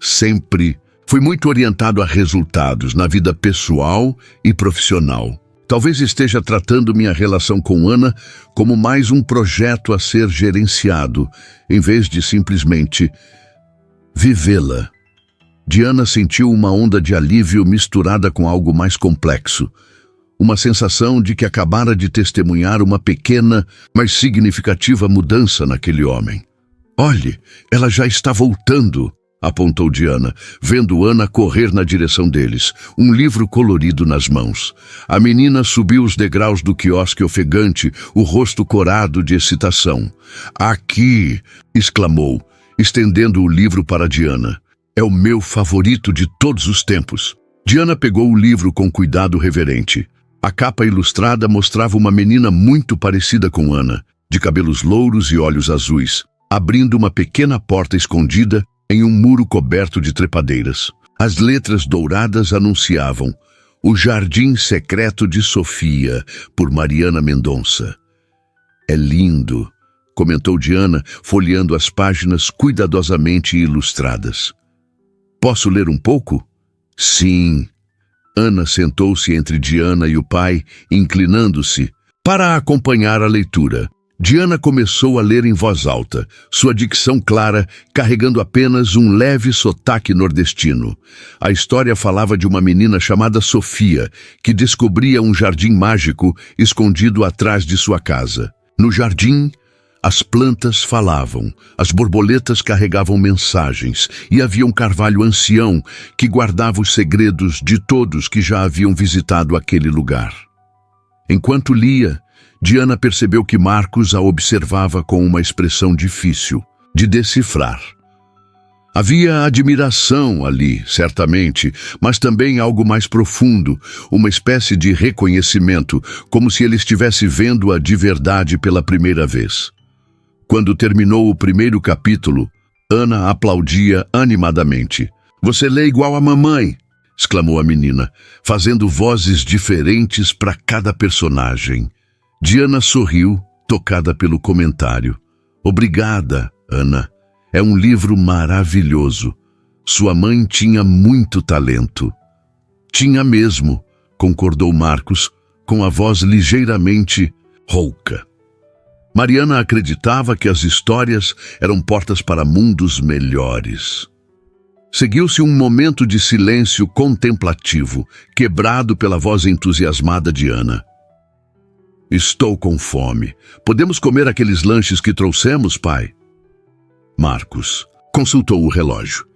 Sempre fui muito orientado a resultados na vida pessoal e profissional. Talvez esteja tratando minha relação com Ana como mais um projeto a ser gerenciado, em vez de simplesmente vivê-la. Diana sentiu uma onda de alívio misturada com algo mais complexo. Uma sensação de que acabara de testemunhar uma pequena, mas significativa mudança naquele homem. Olhe, ela já está voltando, apontou Diana, vendo Ana correr na direção deles, um livro colorido nas mãos. A menina subiu os degraus do quiosque ofegante, o rosto corado de excitação. Aqui! Exclamou, estendendo o livro para Diana. É o meu favorito de todos os tempos. Diana pegou o livro com cuidado reverente. A capa ilustrada mostrava uma menina muito parecida com Ana, de cabelos louros e olhos azuis, abrindo uma pequena porta escondida em um muro coberto de trepadeiras. As letras douradas anunciavam O Jardim Secreto de Sofia, por Mariana Mendonça. É lindo, comentou Diana, folheando as páginas cuidadosamente ilustradas. Posso ler um pouco? Sim. Ana sentou-se entre Diana e o pai, inclinando-se, para acompanhar a leitura. Diana começou a ler em voz alta, sua dicção clara, carregando apenas um leve sotaque nordestino. A história falava de uma menina chamada Sofia, que descobria um jardim mágico escondido atrás de sua casa. No jardim, as plantas falavam, as borboletas carregavam mensagens e havia um carvalho ancião que guardava os segredos de todos que já haviam visitado aquele lugar. Enquanto lia, Diana percebeu que Marcos a observava com uma expressão difícil de decifrar. Havia admiração ali, certamente, mas também algo mais profundo, uma espécie de reconhecimento, como se ele estivesse vendo-a de verdade pela primeira vez. Quando terminou o primeiro capítulo, Ana aplaudia animadamente. Você lê igual a mamãe, exclamou a menina, fazendo vozes diferentes para cada personagem. Diana sorriu, tocada pelo comentário. Obrigada, Ana. É um livro maravilhoso. Sua mãe tinha muito talento. Tinha mesmo, concordou Marcos, com a voz ligeiramente rouca. Mariana acreditava que as histórias eram portas para mundos melhores. Seguiu-se um momento de silêncio contemplativo, quebrado pela voz entusiasmada de Ana. Estou com fome. Podemos comer aqueles lanches que trouxemos, pai? Marcos consultou o relógio.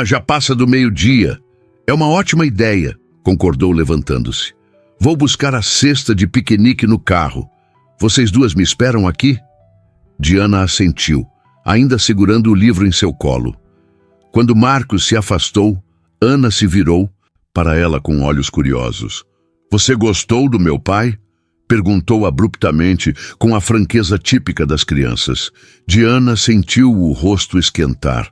Já passa do meio-dia. É uma ótima ideia, concordou levantando-se. Vou buscar a cesta de piquenique no carro. Vocês duas me esperam aqui? Diana assentiu, ainda segurando o livro em seu colo. Quando Marcos se afastou, Ana se virou para ela com olhos curiosos. Você gostou do meu pai? Perguntou abruptamente, com a franqueza típica das crianças. Diana sentiu o rosto esquentar.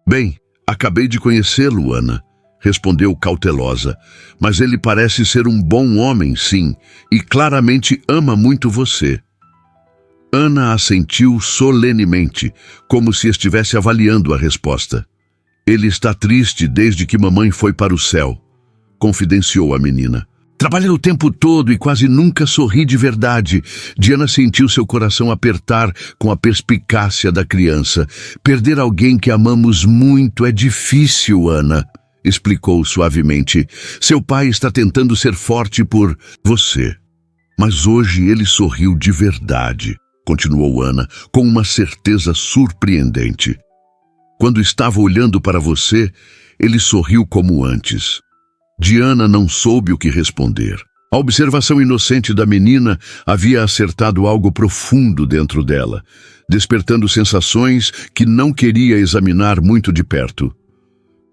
Bem, acabei de conhecê-lo, Ana. Respondeu cautelosa, mas ele parece ser um bom homem, sim, e claramente ama muito você. Ana assentiu solenemente, como se estivesse avaliando a resposta. Ele está triste desde que mamãe foi para o céu, confidenciou a menina. Trabalha o tempo todo e quase nunca sorri de verdade. Diana sentiu seu coração apertar com a perspicácia da criança. Perder alguém que amamos muito é difícil, Ana. Explicou suavemente. Seu pai está tentando ser forte por você. Mas hoje ele sorriu de verdade, continuou Ana, com uma certeza surpreendente. Quando estava olhando para você, ele sorriu como antes. Diana não soube o que responder. A observação inocente da menina havia acertado algo profundo dentro dela, despertando sensações que não queria examinar muito de perto.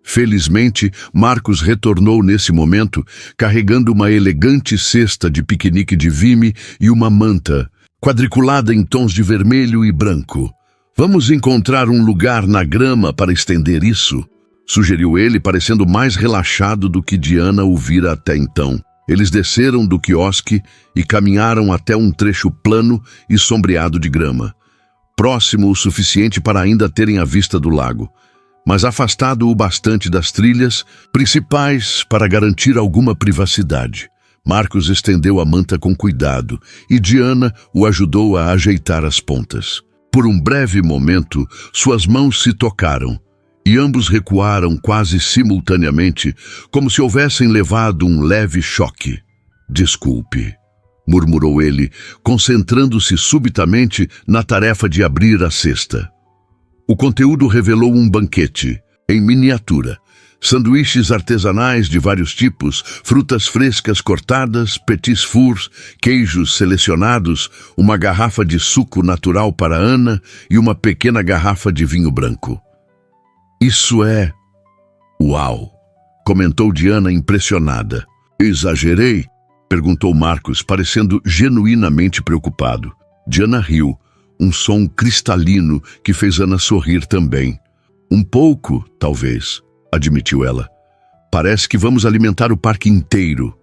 Felizmente, Marcos retornou nesse momento, carregando uma elegante cesta de piquenique de vime e uma manta, quadriculada em tons de vermelho e branco. Vamos encontrar um lugar na grama para estender isso? Sugeriu ele, parecendo mais relaxado do que Diana o vira até então. Eles desceram do quiosque e caminharam até um trecho plano e sombreado de grama, próximo o suficiente para ainda terem a vista do lago, mas afastado o bastante das trilhas principais para garantir alguma privacidade. Marcos estendeu a manta com cuidado e Diana o ajudou a ajeitar as pontas. Por um breve momento, suas mãos se tocaram e ambos recuaram quase simultaneamente, como se houvessem levado um leve choque. "Desculpe", murmurou ele, concentrando-se subitamente na tarefa de abrir a cesta. O conteúdo revelou um banquete, em miniatura. Sanduíches artesanais de vários tipos, frutas frescas cortadas, petits fours, queijos selecionados, uma garrafa de suco natural para Ana e uma pequena garrafa de vinho branco. "Isso é... uau!", comentou Diana impressionada. "Exagerei?", perguntou Marcos, parecendo genuinamente preocupado. Diana riu, um som cristalino que fez Ana sorrir também. "Um pouco, talvez", admitiu ela. "Parece que vamos alimentar o parque inteiro.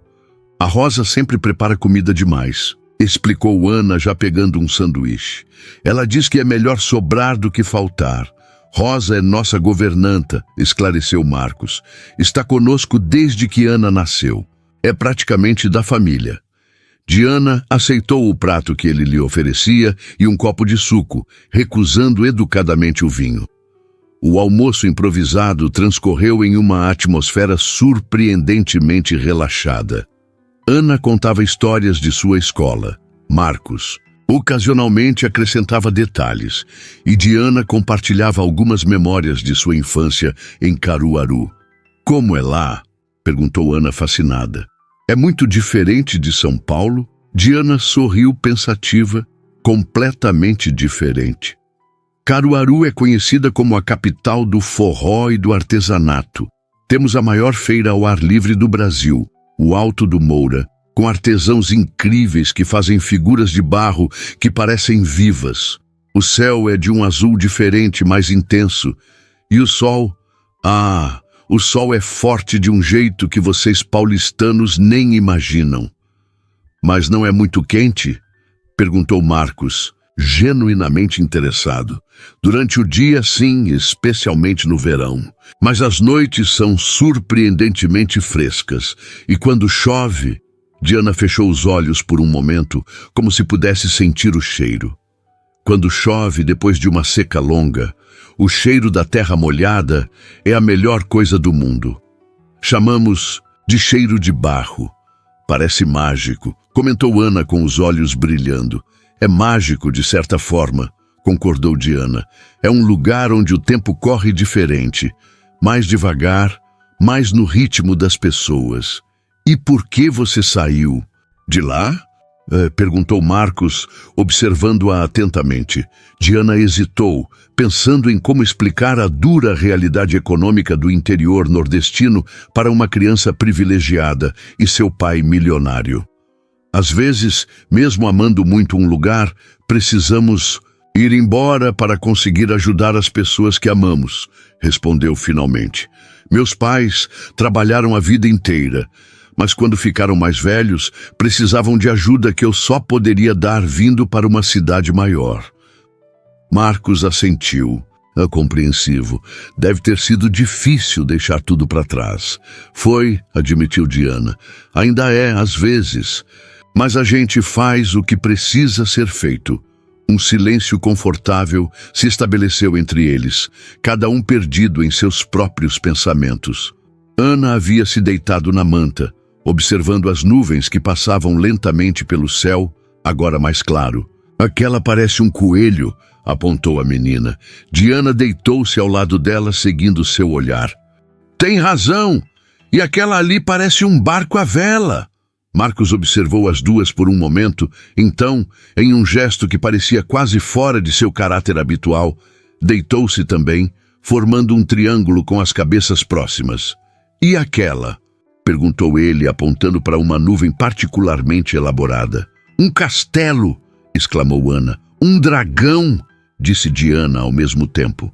A Rosa sempre prepara comida demais", explicou Ana, já pegando um sanduíche. "Ela diz que é melhor sobrar do que faltar. Rosa é nossa governanta", esclareceu Marcos. "Está conosco desde que Ana nasceu. É praticamente da família." Diana aceitou o prato que ele lhe oferecia e um copo de suco, recusando educadamente o vinho. O almoço improvisado transcorreu em uma atmosfera surpreendentemente relaxada. Ana contava histórias de sua escola. Marcos ocasionalmente acrescentava detalhes, e Diana compartilhava algumas memórias de sua infância em Caruaru. "Como é lá?", perguntou Ana fascinada. "É muito diferente de São Paulo?" Diana sorriu pensativa. "Completamente diferente. Caruaru é conhecida como a capital do forró e do artesanato. Temos a maior feira ao ar livre do Brasil, o Alto do Moura, com artesãos incríveis que fazem figuras de barro que parecem vivas. O céu é de um azul diferente, mais intenso. E o sol? O sol é forte de um jeito que vocês paulistanos nem imaginam." "Mas não é muito quente?", perguntou Marcos, genuinamente interessado. "Durante o dia, sim, especialmente no verão. Mas as noites são surpreendentemente frescas. E quando chove..." Diana fechou os olhos por um momento, como se pudesse sentir o cheiro. "Quando chove depois de uma seca longa, o cheiro da terra molhada é a melhor coisa do mundo. Chamamos de cheiro de barro. Parece mágico", comentou Ana com os olhos brilhando. "É mágico de certa forma", concordou Diana. "É um lugar onde o tempo corre diferente, mais devagar, mais no ritmo das pessoas." "E por que você saiu de lá?", perguntou Marcos, observando-a atentamente. Diana hesitou, pensando em como explicar a dura realidade econômica do interior nordestino para uma criança privilegiada e seu pai milionário. "Às vezes, mesmo amando muito um lugar, precisamos ir embora para conseguir ajudar as pessoas que amamos", respondeu finalmente. "Meus pais trabalharam a vida inteira, mas quando ficaram mais velhos, precisavam de ajuda que eu só poderia dar vindo para uma cidade maior." Marcos assentiu, compreensivo. "Deve ter sido difícil deixar tudo para trás." "Foi", admitiu Diana. "Ainda é, às vezes. Mas a gente faz o que precisa ser feito." Um silêncio confortável se estabeleceu entre eles, cada um perdido em seus próprios pensamentos. Ana havia se deitado na manta, observando as nuvens que passavam lentamente pelo céu, agora mais claro. "Aquela parece um coelho", apontou a menina. Diana deitou-se ao lado dela, seguindo seu olhar. "Tem razão! E aquela ali parece um barco à vela." Marcos observou as duas por um momento, então, em um gesto que parecia quase fora de seu caráter habitual, deitou-se também, formando um triângulo com as cabeças próximas. "E aquela?", perguntou ele, apontando para uma nuvem particularmente elaborada. "Um castelo!", exclamou Ana. "Um dragão!", disse Diana ao mesmo tempo.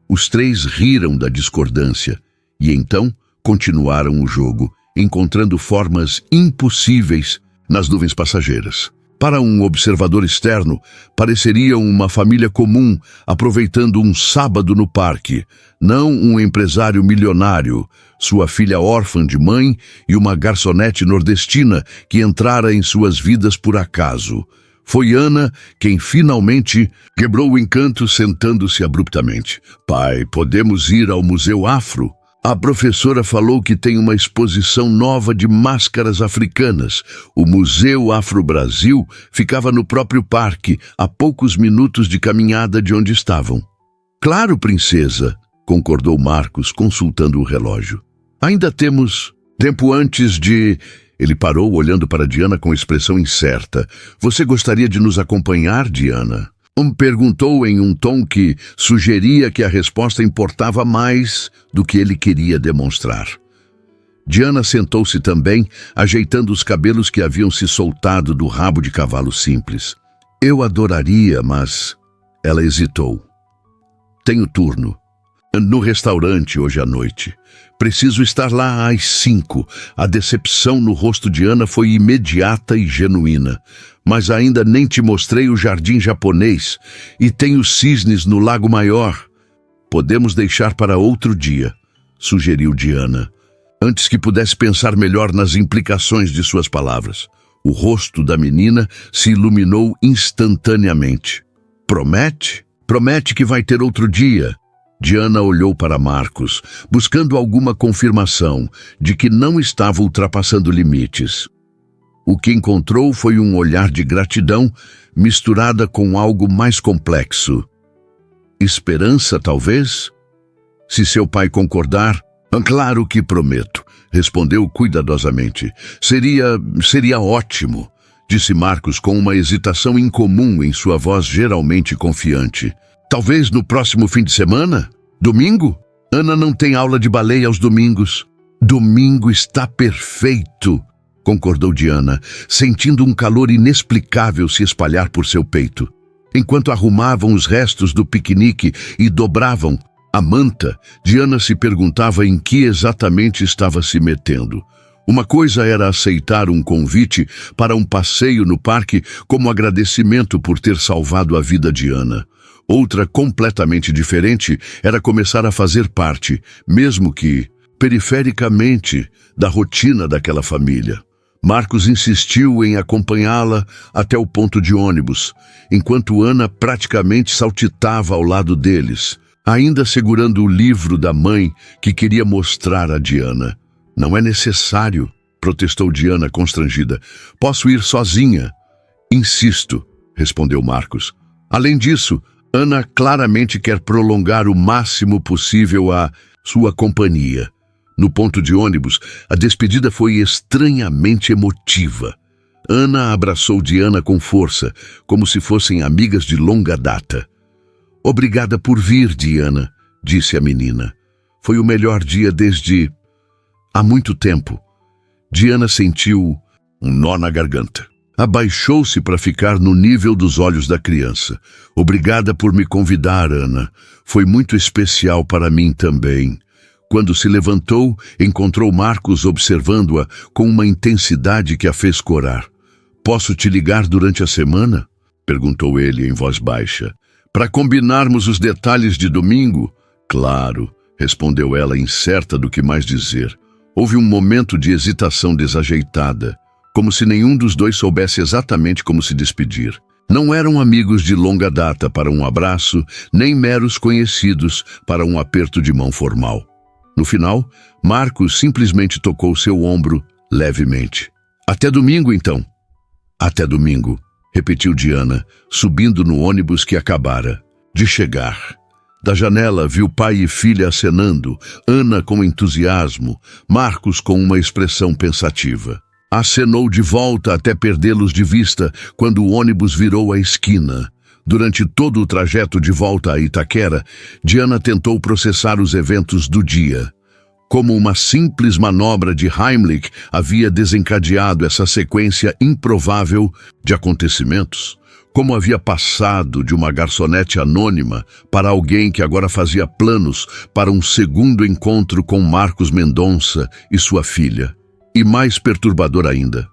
Os três riram da discordância e então continuaram o jogo, encontrando formas impossíveis nas nuvens passageiras. Para um observador externo, pareceriam uma família comum aproveitando um sábado no parque, não um empresário milionário, sua filha órfã de mãe e uma garçonete nordestina que entrara em suas vidas por acaso. Foi Ana quem finalmente quebrou o encanto sentando-se abruptamente. Pai, podemos ir ao Museu Afro? A professora falou que tem uma exposição nova de máscaras africanas. O Museu Afro-Brasil ficava no próprio parque, a poucos minutos de caminhada de onde estavam. Claro, princesa, concordou Marcos, consultando o relógio. Ainda temos tempo antes de... Ele parou, olhando para Diana com expressão incerta. Você gostaria de nos acompanhar, Diana? Perguntou em um tom que sugeria que a resposta importava mais do que ele queria demonstrar. Diana sentou-se também, ajeitando os cabelos que haviam se soltado do rabo de cavalo simples. Eu adoraria, mas... Ela hesitou. Tenho turno. No restaurante hoje à noite. Preciso estar lá às 5. A decepção no rosto de Ana foi imediata e genuína. Mas ainda nem te mostrei o jardim japonês e tenho cisnes no Lago Maior. Podemos deixar para outro dia, sugeriu Diana, antes que pudesse pensar melhor nas implicações de suas palavras. O rosto da menina se iluminou instantaneamente. Promete? Promete que vai ter outro dia. Diana olhou para Marcos, buscando alguma confirmação de que não estava ultrapassando limites. O que encontrou foi um olhar de gratidão misturada com algo mais complexo. Esperança, talvez? Se seu pai concordar, claro que prometo, respondeu cuidadosamente. Seria ótimo, disse Marcos com uma hesitação incomum em sua voz geralmente confiante. Talvez no próximo fim de semana? Domingo? Ana não tem aula de balé aos domingos. Domingo está perfeito, concordou Diana, sentindo um calor inexplicável se espalhar por seu peito. Enquanto arrumavam os restos do piquenique e dobravam a manta, Diana se perguntava em que exatamente estava se metendo. Uma coisa era aceitar um convite para um passeio no parque como agradecimento por ter salvado a vida de Ana. Outra, completamente diferente, era começar a fazer parte, mesmo que perifericamente, da rotina daquela família. Marcos insistiu em acompanhá-la até o ponto de ônibus, enquanto Ana praticamente saltitava ao lado deles, ainda segurando o livro da mãe que queria mostrar a Diana. Não é necessário, protestou Diana constrangida. Posso ir sozinha. Insisto, respondeu Marcos. Além disso, Ana claramente quer prolongar o máximo possível a sua companhia. No ponto de ônibus, a despedida foi estranhamente emotiva. Ana abraçou Diana com força, como se fossem amigas de longa data. Obrigada por vir, Diana, disse a menina. Foi o melhor dia desde... há muito tempo. Diana sentiu um nó na garganta. Abaixou-se para ficar no nível dos olhos da criança. Obrigada por me convidar, Ana. Foi muito especial para mim também. Quando se levantou, encontrou Marcos observando-a com uma intensidade que a fez corar. Posso te ligar durante a semana? Perguntou ele em voz baixa. Para combinarmos os detalhes de domingo? Claro, respondeu ela, incerta do que mais dizer. Houve um momento de hesitação desajeitada, como se nenhum dos dois soubesse exatamente como se despedir. Não eram amigos de longa data para um abraço, nem meros conhecidos para um aperto de mão formal. No final, Marcos simplesmente tocou seu ombro levemente. Até domingo, então. Até domingo, repetiu Diana, subindo no ônibus que acabara de chegar. Da janela viu pai e filha acenando, Ana com entusiasmo, Marcos com uma expressão pensativa. Acenou de volta até perdê-los de vista quando o ônibus virou a esquina. Durante todo o trajeto de volta a Itaquera, Diana tentou processar os eventos do dia. Como uma simples manobra de Heimlich havia desencadeado essa sequência improvável de acontecimentos. Como havia passado de uma garçonete anônima para alguém que agora fazia planos para um segundo encontro com Marcos Mendonça e sua filha. E mais perturbador ainda,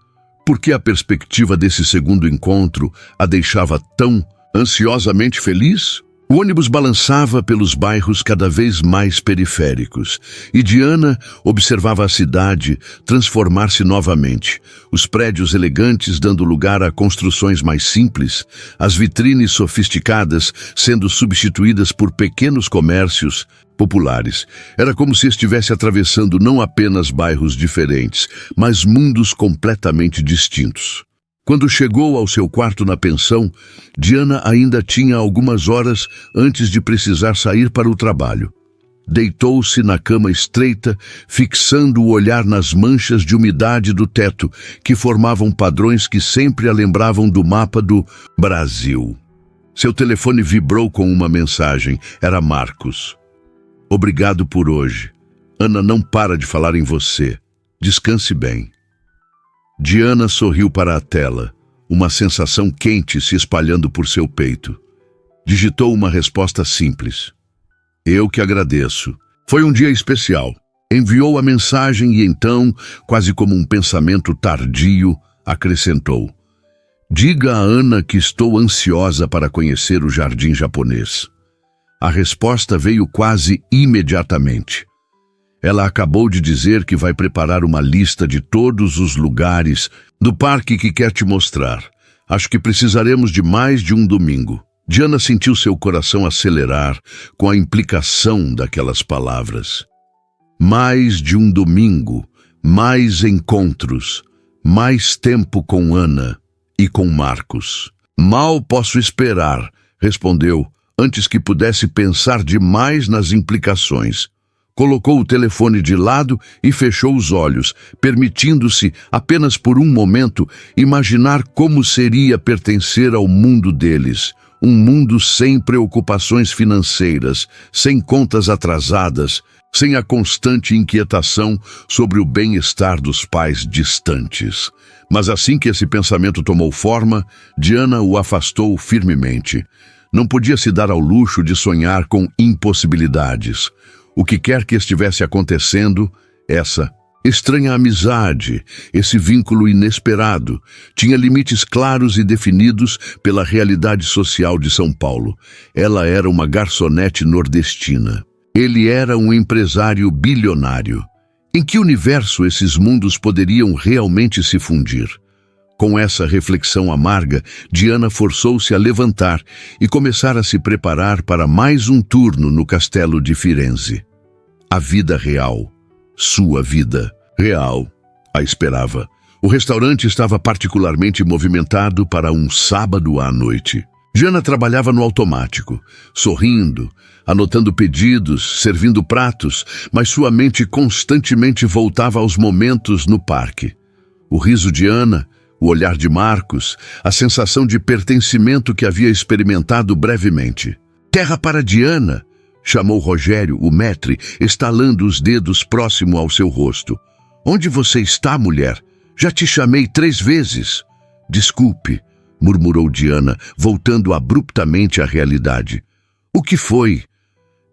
Porque a perspectiva desse segundo encontro a deixava tão ansiosamente feliz? O ônibus balançava pelos bairros cada vez mais periféricos, e Diana observava a cidade transformar-se novamente, os prédios elegantes dando lugar a construções mais simples, as vitrines sofisticadas sendo substituídas por pequenos comércios populares. Era como se estivesse atravessando não apenas bairros diferentes, mas mundos completamente distintos. Quando chegou ao seu quarto na pensão, Diana ainda tinha algumas horas antes de precisar sair para o trabalho. Deitou-se na cama estreita, fixando o olhar nas manchas de umidade do teto, que formavam padrões que sempre a lembravam do mapa do Brasil. Seu telefone vibrou com uma mensagem. Era Marcos. Obrigado por hoje. Ana não para de falar em você. Descanse bem. Diana sorriu para a tela, uma sensação quente se espalhando por seu peito. Digitou uma resposta simples. Eu que agradeço. Foi um dia especial. Enviou a mensagem e então, quase como um pensamento tardio, acrescentou. Diga a Ana que estou ansiosa para conhecer o jardim japonês. A resposta veio quase imediatamente. Ela acabou de dizer que vai preparar uma lista de todos os lugares do parque que quer te mostrar. Acho que precisaremos de mais de um domingo. Diana sentiu seu coração acelerar com a implicação daquelas palavras. Mais de um domingo, mais encontros, mais tempo com Ana e com Marcos. Mal posso esperar, respondeu, antes que pudesse pensar demais nas implicações. Colocou o telefone de lado e fechou os olhos, permitindo-se, apenas por um momento, imaginar como seria pertencer ao mundo deles. Um mundo sem preocupações financeiras, sem contas atrasadas, sem a constante inquietação sobre o bem-estar dos pais distantes. Mas assim que esse pensamento tomou forma, Diana o afastou firmemente. Não podia se dar ao luxo de sonhar com impossibilidades. O que quer que estivesse acontecendo, essa estranha amizade, esse vínculo inesperado, tinha limites claros e definidos pela realidade social de São Paulo. Ela era uma garçonete nordestina. Ele era um empresário bilionário. Em que universo esses mundos poderiam realmente se fundir? Com essa reflexão amarga, Diana forçou-se a levantar e começar a se preparar para mais um turno no castelo de Firenze. A vida real, sua vida real, a esperava. O restaurante estava particularmente movimentado para um sábado à noite. Diana trabalhava no automático, sorrindo, anotando pedidos, servindo pratos, mas sua mente constantemente voltava aos momentos no parque. O riso de Ana, o olhar de Marcos, a sensação de pertencimento que havia experimentado brevemente. Terra para Diana, chamou Rogério, o maître, estalando os dedos próximo ao seu rosto. Onde você está, mulher? Já te chamei 3 vezes. Desculpe, murmurou Diana, voltando abruptamente à realidade. O que foi?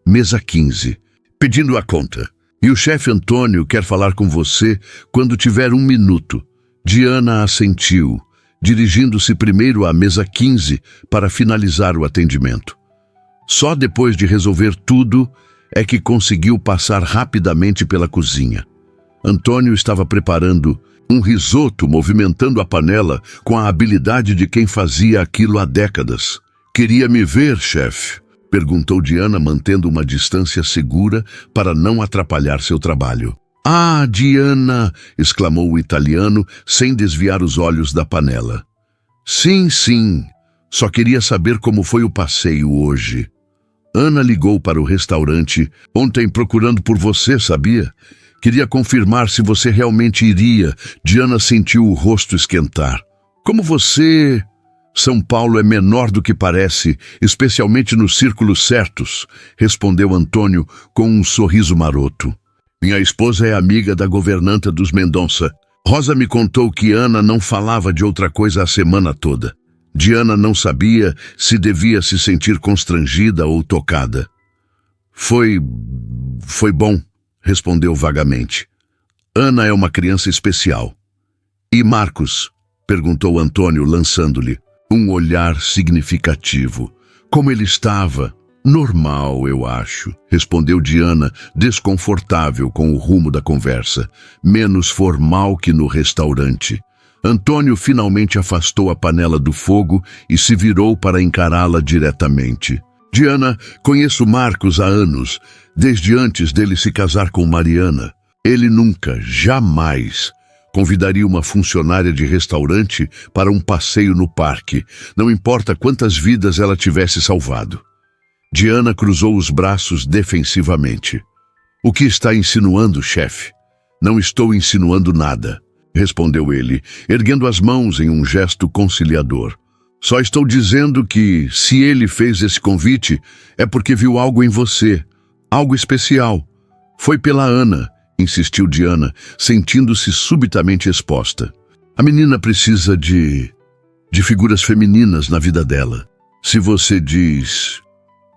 Mesa 15. Pedindo a conta. E o chefe Antônio quer falar com você quando tiver 1 minuto. Diana assentiu, dirigindo-se primeiro à mesa 15 para finalizar o atendimento. Só depois de resolver tudo é que conseguiu passar rapidamente pela cozinha. Antônio estava preparando um risoto, movimentando a panela com a habilidade de quem fazia aquilo há décadas. Queria me ver, chefe? Perguntou Diana, mantendo uma distância segura para não atrapalhar seu trabalho. Ah, Diana! Exclamou o italiano, sem desviar os olhos da panela. Sim, sim. Só queria saber como foi o passeio hoje. Ana ligou para o restaurante ontem procurando por você, sabia? Queria confirmar se você realmente iria. Diana sentiu o rosto esquentar. Como você... São Paulo é menor do que parece, especialmente nos círculos certos, respondeu Antônio com um sorriso maroto. Minha esposa é amiga da governanta dos Mendonça. Rosa me contou que Ana não falava de outra coisa a semana toda. Diana não sabia se devia se sentir constrangida ou tocada. Foi bom, respondeu vagamente. Ana é uma criança especial. E Marcos, Perguntou Antônio, lançando-lhe um olhar significativo. Como ele estava? Normal, eu acho, respondeu Diana, desconfortável com o rumo da conversa, menos formal que no restaurante. Antônio finalmente afastou a panela do fogo e se virou para encará-la diretamente. Diana, conheço Marcos há anos, desde antes dele se casar com Mariana. Ele nunca, jamais, convidaria uma funcionária de restaurante para um passeio no parque, não importa quantas vidas ela tivesse salvado. Diana cruzou os braços defensivamente. O que está insinuando, chefe? Não estou insinuando nada, respondeu ele, erguendo as mãos em um gesto conciliador. Só estou dizendo que, se ele fez esse convite, é porque viu algo em você, algo especial. Foi pela Ana, insistiu Diana, sentindo-se subitamente exposta. A menina precisa de figuras femininas na vida dela. Se você diz...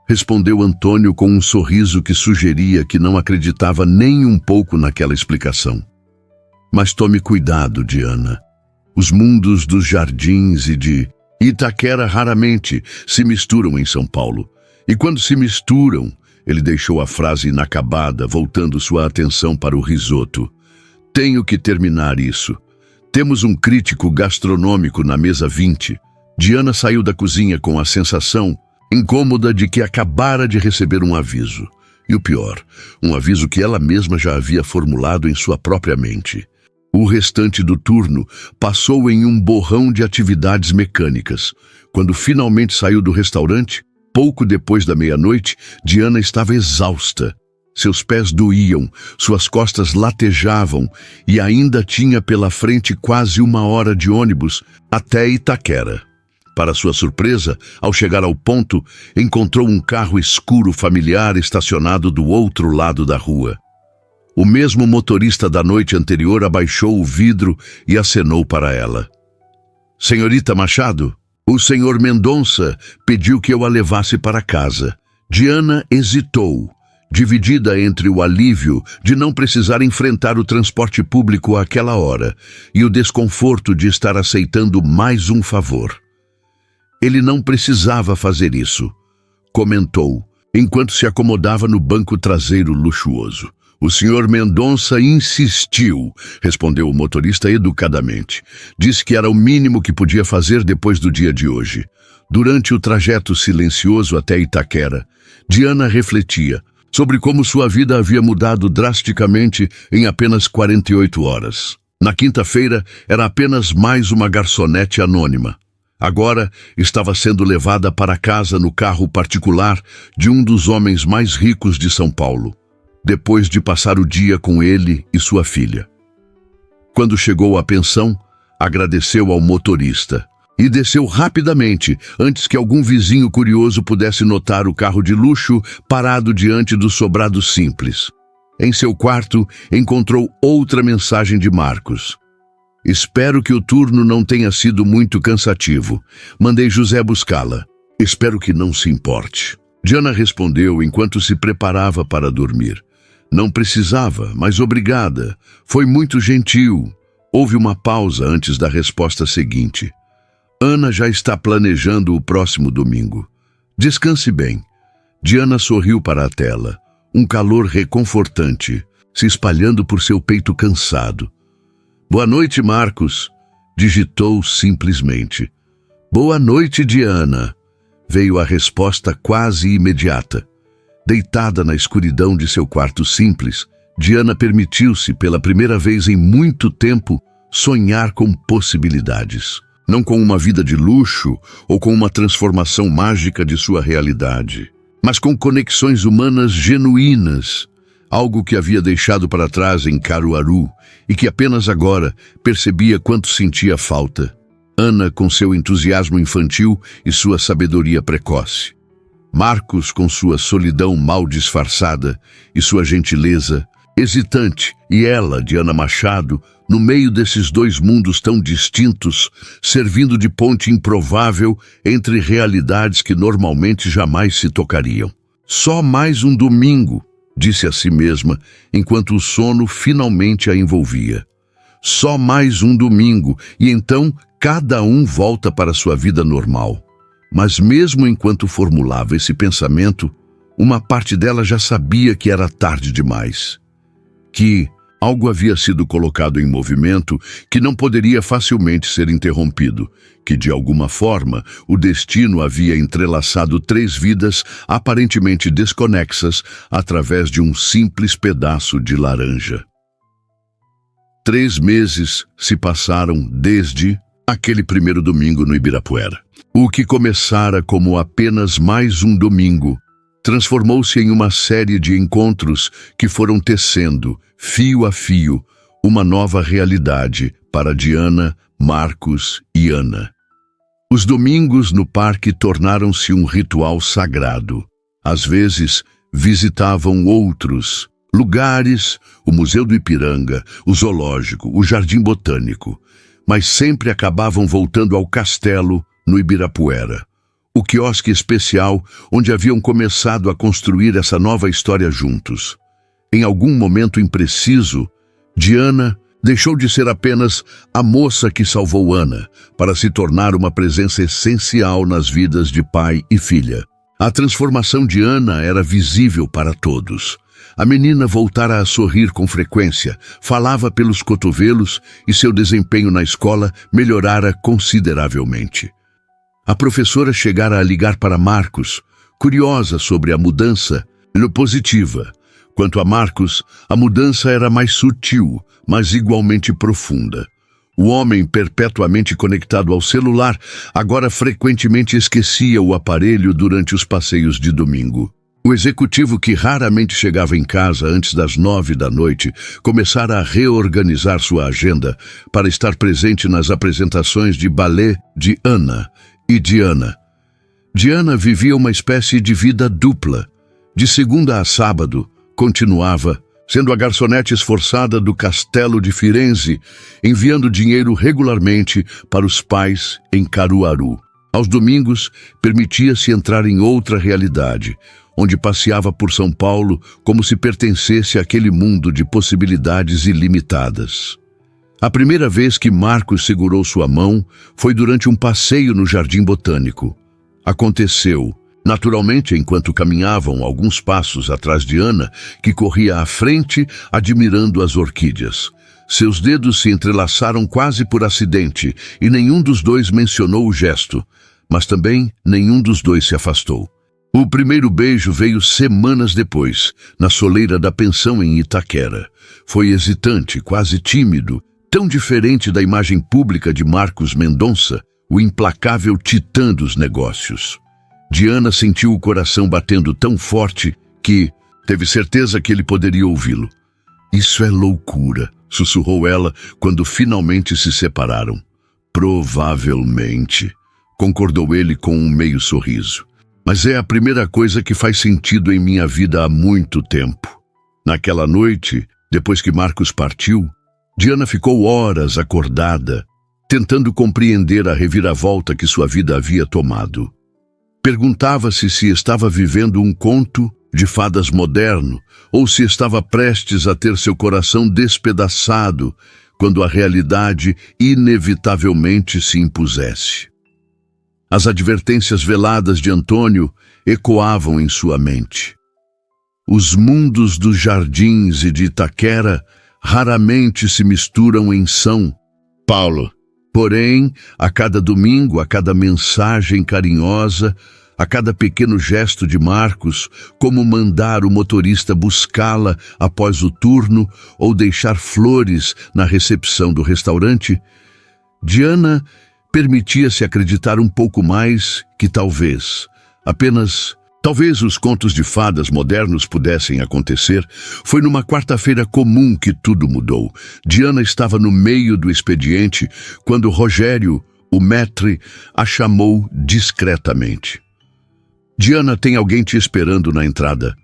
Respondeu Antônio com um sorriso que sugeria que não acreditava nem um pouco naquela explicação. Mas tome cuidado, Diana. Os mundos dos jardins e de Itaquera raramente se misturam em São Paulo. E quando se misturam, ele deixou a frase inacabada, voltando sua atenção para o risoto. Tenho que terminar isso. Temos um crítico gastronômico na mesa 20. Diana saiu da cozinha com a sensação incômoda de que acabara de receber um aviso. E o pior, um aviso que ela mesma já havia formulado em sua própria mente. O restante do turno passou em um borrão de atividades mecânicas. Quando finalmente saiu do restaurante, pouco depois da meia-noite, Diana estava exausta. Seus pés doíam, suas costas latejavam e ainda tinha pela frente quase 1 hora de ônibus até Itaquera. Para sua surpresa, ao chegar ao ponto, encontrou um carro escuro familiar estacionado do outro lado da rua. O mesmo motorista da noite anterior abaixou o vidro e acenou para ela. Senhorita Machado, o senhor Mendonça pediu que eu a levasse para casa. Diana hesitou, dividida entre o alívio de não precisar enfrentar o transporte público àquela hora e o desconforto de estar aceitando mais um favor. Ele não precisava fazer isso, comentou, enquanto se acomodava no banco traseiro luxuoso. O senhor Mendonça insistiu, respondeu o motorista educadamente. Disse que era o mínimo que podia fazer depois do dia de hoje. Durante o trajeto silencioso até Itaquera, Diana refletia sobre como sua vida havia mudado drasticamente em apenas 48 horas. Na quinta-feira, era apenas mais uma garçonete anônima. Agora estava sendo levada para casa no carro particular de um dos homens mais ricos de São Paulo, depois de passar o dia com ele e sua filha. Quando chegou à pensão, agradeceu ao motorista e desceu rapidamente antes que algum vizinho curioso pudesse notar o carro de luxo parado diante do sobrado simples. Em seu quarto, encontrou outra mensagem de Marcos. Espero que o turno não tenha sido muito cansativo. Mandei José buscá-la. Espero que não se importe. Diana respondeu enquanto se preparava para dormir. Não precisava, mas obrigada. Foi muito gentil. Houve uma pausa antes da resposta seguinte. Ana já está planejando o próximo domingo. Descanse bem. Diana sorriu para a tela. Um calor reconfortante, se espalhando por seu peito cansado. Boa noite, Marcos, digitou simplesmente. Boa noite, Diana, veio a resposta quase imediata. Deitada na escuridão de seu quarto simples, Diana permitiu-se, pela primeira vez em muito tempo, sonhar com possibilidades. Não com uma vida de luxo ou com uma transformação mágica de sua realidade, mas com conexões humanas genuínas, algo que havia deixado para trás em Caruaru e que apenas agora percebia quanto sentia falta. Ana com seu entusiasmo infantil e sua sabedoria precoce. Marcos com sua solidão mal disfarçada e sua gentileza hesitante, e ela, Diana Machado, no meio desses dois mundos tão distintos, servindo de ponte improvável entre realidades que normalmente jamais se tocariam. Só mais um domingo, disse a si mesma, enquanto o sono finalmente a envolvia. Só mais um domingo, e então Cada um volta para sua vida normal. Mas mesmo enquanto formulava esse pensamento, uma parte dela já sabia que era tarde demais. Que algo havia sido colocado em movimento que não poderia facilmente ser interrompido, que de alguma forma o destino havia entrelaçado 3 vidas aparentemente desconexas através de um simples pedaço de laranja. 3 meses se passaram desde aquele primeiro domingo no Ibirapuera. O que começara como apenas mais um domingo transformou-se em uma série de encontros que foram tecendo, fio a fio, uma nova realidade para Diana, Marcos e Ana. Os domingos no parque tornaram-se um ritual sagrado. Às vezes, visitavam outros lugares, o Museu do Ipiranga, o Zoológico, o Jardim Botânico, mas sempre acabavam voltando ao castelo no Ibirapuera, o quiosque especial onde haviam começado a construir essa nova história juntos. Em algum momento impreciso, Diana deixou de ser apenas a moça que salvou Ana para se tornar uma presença essencial nas vidas de pai e filha. A transformação de Ana era visível para todos. A menina voltara a sorrir com frequência, falava pelos cotovelos e seu desempenho na escola melhorara consideravelmente. A professora chegara a ligar para Marcos, curiosa sobre a mudança, positiva. Quanto a Marcos, a mudança era mais sutil, mas igualmente profunda. O homem perpetuamente conectado ao celular agora frequentemente esquecia o aparelho durante os passeios de domingo. O executivo, que raramente chegava em casa antes das 9 da noite, começara a reorganizar sua agenda para estar presente nas apresentações de balé de Ana e Diana. Diana vivia uma espécie de vida dupla. De segunda a sábado, continuava sendo a garçonete esforçada do Castelo de Firenze, enviando dinheiro regularmente para os pais em Caruaru. Aos domingos, permitia-se entrar em outra realidade, onde passeava por São Paulo como se pertencesse àquele mundo de possibilidades ilimitadas. A primeira vez que Marcos segurou sua mão foi durante um passeio no Jardim Botânico. Aconteceu, naturalmente, enquanto caminhavam alguns passos atrás de Ana, que corria à frente, admirando as orquídeas. Seus dedos se entrelaçaram quase por acidente e nenhum dos dois mencionou o gesto, mas também nenhum dos dois se afastou. O primeiro beijo veio semanas depois, na soleira da pensão em Itaquera. Foi hesitante, quase tímido, tão diferente da imagem pública de Marcos Mendonça, o implacável titã dos negócios. Diana sentiu o coração batendo tão forte que teve certeza que ele poderia ouvi-lo. "Isso é loucura", sussurrou ela quando finalmente se separaram. "Provavelmente", concordou ele com um meio sorriso. "Mas é a primeira coisa que faz sentido em minha vida há muito tempo." Naquela noite, depois que Marcos partiu, Diana ficou horas acordada, tentando compreender a reviravolta que sua vida havia tomado. Perguntava-se se estava vivendo um conto de fadas moderno ou se estava prestes a ter seu coração despedaçado quando a realidade inevitavelmente se impusesse. As advertências veladas de Antônio ecoavam em sua mente. Os mundos dos jardins e de Itaquera raramente se misturam em São Paulo. Porém, a cada domingo, a cada mensagem carinhosa, a cada pequeno gesto de Marcos, como mandar o motorista buscá-la após o turno ou deixar flores na recepção do restaurante, Diana permitia-se acreditar um pouco mais que talvez, apenas talvez os contos de fadas modernos pudessem acontecer. Foi numa quarta-feira comum que tudo mudou. Diana estava no meio do expediente quando Rogério, o maître, a chamou discretamente. "Diana, tem alguém te esperando na entrada."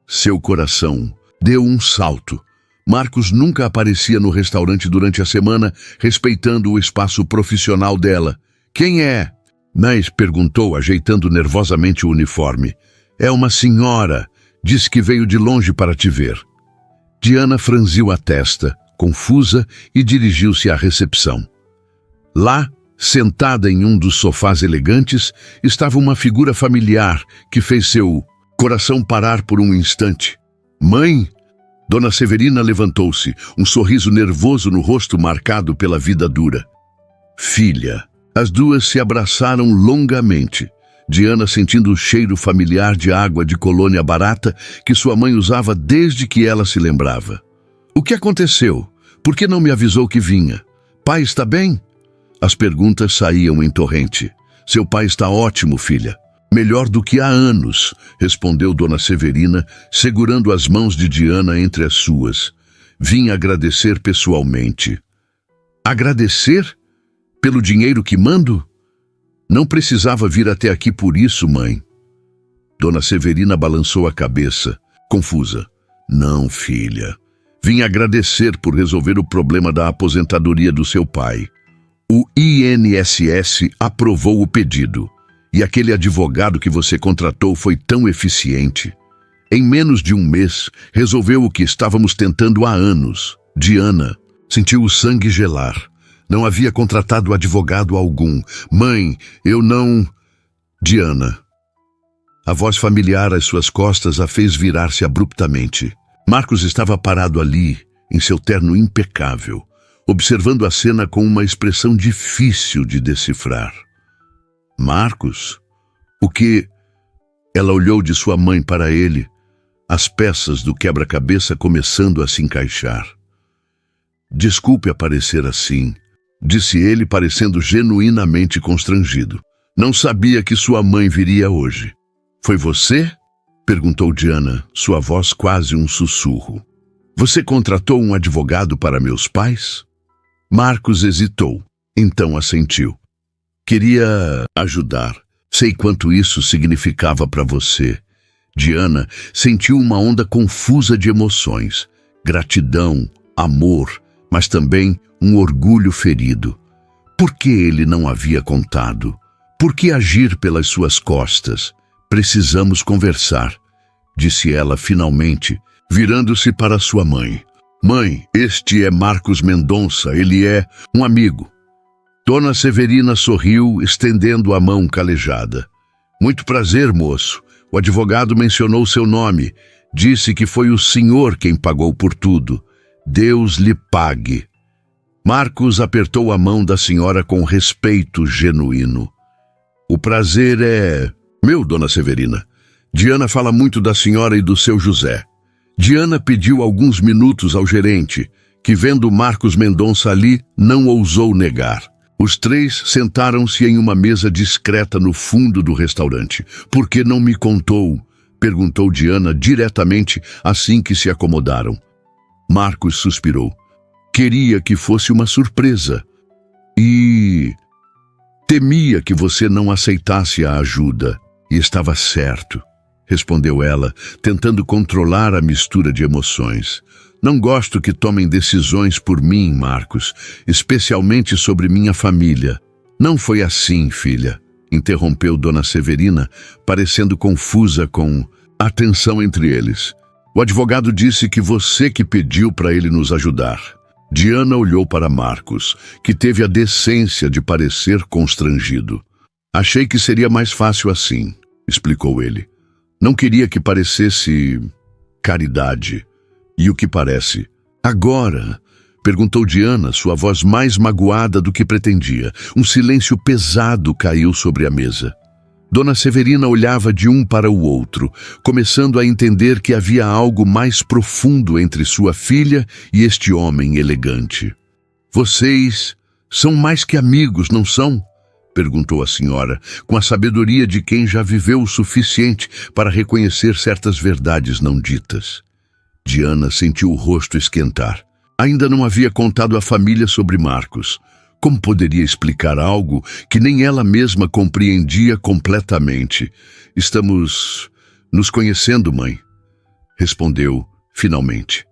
Seu coração deu um salto. Marcos nunca aparecia no restaurante durante a semana, respeitando o espaço profissional dela. "Quem é?" Mas perguntou, ajeitando nervosamente o uniforme. "É uma senhora. Disse que veio de longe para te ver." Diana franziu a testa, confusa, e dirigiu-se à recepção. Lá, Sentada em um dos sofás elegantes, estava uma figura familiar que fez seu coração parar por um instante. Mãe? Dona Severina levantou-se, um sorriso nervoso no rosto marcado pela vida dura. Filha. As duas se abraçaram longamente. Diana sentindo o cheiro familiar de água de colônia barata que sua mãe usava desde que ela se lembrava. O que aconteceu? Por que não me avisou que vinha? Pai está bem? As perguntas saíam em torrente. Seu pai está ótimo, filha. Melhor do que há anos, respondeu Dona Severina, segurando as mãos de Diana entre as suas. Vim agradecer pessoalmente. Agradecer? Pelo dinheiro que mando? Não precisava vir até aqui por isso, mãe. Dona Severina balançou a cabeça, confusa. Não, filha. Vim agradecer por resolver o problema da aposentadoria do seu pai. O INSS aprovou o pedido. E aquele advogado que você contratou foi tão eficiente. Em menos de um mês, resolveu o que estávamos tentando há anos. Diana sentiu o sangue gelar. Não havia contratado advogado algum. Mãe, eu não... Diana. A voz familiar às suas costas a fez virar-se abruptamente. Marcos estava parado ali, em seu terno impecável, observando a cena com uma expressão difícil de decifrar. Marcos? O que... Ela olhou de sua mãe para ele, as peças do quebra-cabeça começando a se encaixar. Desculpe aparecer assim, disse ele parecendo genuinamente constrangido. Não sabia que sua mãe viria hoje. Foi você? Perguntou Diana, sua voz quase um sussurro. Você contratou um advogado para meus pais? Marcos hesitou, então assentiu. Queria ajudar. Sei quanto isso significava para você. Diana sentiu uma onda confusa de emoções. Gratidão, amor, mas também um orgulho ferido. Por que ele não havia contado? Por que agir pelas suas costas? Precisamos conversar, disse ela finalmente, virando-se para sua mãe. Mãe, este é Marcos Mendonça, ele é um amigo. Dona Severina sorriu, estendendo a mão calejada. Muito prazer, moço. O advogado mencionou seu nome. Disse que foi o senhor quem pagou por tudo. Deus lhe pague. Marcos apertou a mão da senhora com respeito genuíno. O prazer é meu, Dona Severina. Diana fala muito da senhora e do seu José. Diana pediu alguns minutos ao gerente, que vendo Marcos Mendonça ali, não ousou negar. Os três sentaram-se em uma mesa discreta no fundo do restaurante. Por que não me contou? Perguntou Diana diretamente assim que se acomodaram. Marcos suspirou. Queria que fosse uma surpresa. E temia que você não aceitasse a ajuda. E estava certo, respondeu ela, tentando controlar a mistura de emoções. Não gosto que tomem decisões por mim, Marcos, especialmente sobre minha família. Não foi assim, filha, interrompeu Dona Severina, parecendo confusa com a tensão entre eles. O advogado disse que você que pediu para ele nos ajudar. Diana olhou para Marcos, que teve a decência de parecer constrangido. Achei que seria mais fácil assim, explicou ele. Não queria que parecesse caridade. E o que parece? Agora? Perguntou Diana, sua voz mais magoada do que pretendia. Um silêncio pesado caiu sobre a mesa. Dona Severina olhava de um para o outro, começando a entender que havia algo mais profundo entre sua filha e este homem elegante. Vocês são mais que amigos, não são? Perguntou a senhora, com a sabedoria de quem já viveu o suficiente para reconhecer certas verdades não ditas. Diana sentiu o rosto esquentar. Ainda não havia contado à família sobre Marcos. Como poderia explicar algo que nem ela mesma compreendia completamente? Estamos nos conhecendo, mãe, respondeu finalmente.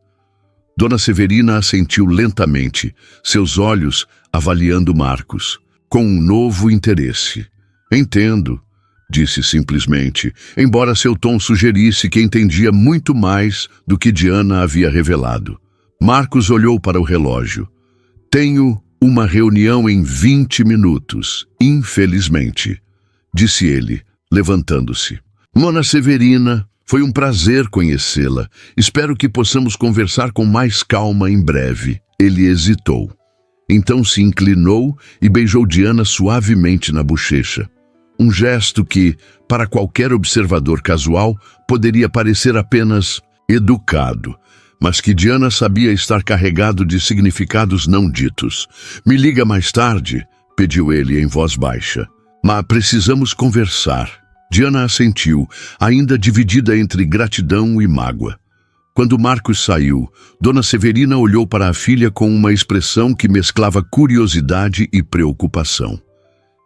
Dona Severina assentiu lentamente, seus olhos avaliando Marcos, com um novo interesse. Entendo, disse simplesmente, embora seu tom sugerisse que entendia muito mais do que Diana havia revelado. Marcos olhou para o relógio. Tenho Uma reunião em 20 minutos, infelizmente, disse ele, levantando-se. Mona Severina, foi um prazer conhecê-la. Espero que possamos conversar com mais calma em breve. Ele hesitou. Então se inclinou e beijou Diana suavemente na bochecha. Um gesto que, para qualquer observador casual, poderia parecer apenas educado, mas que Diana sabia estar carregado de significados não ditos. Me liga mais tarde, pediu ele em voz baixa. Mas precisamos conversar. Diana assentiu, ainda dividida entre gratidão e mágoa. Quando Marcos saiu, Dona Severina olhou para a filha com uma expressão que mesclava curiosidade e preocupação.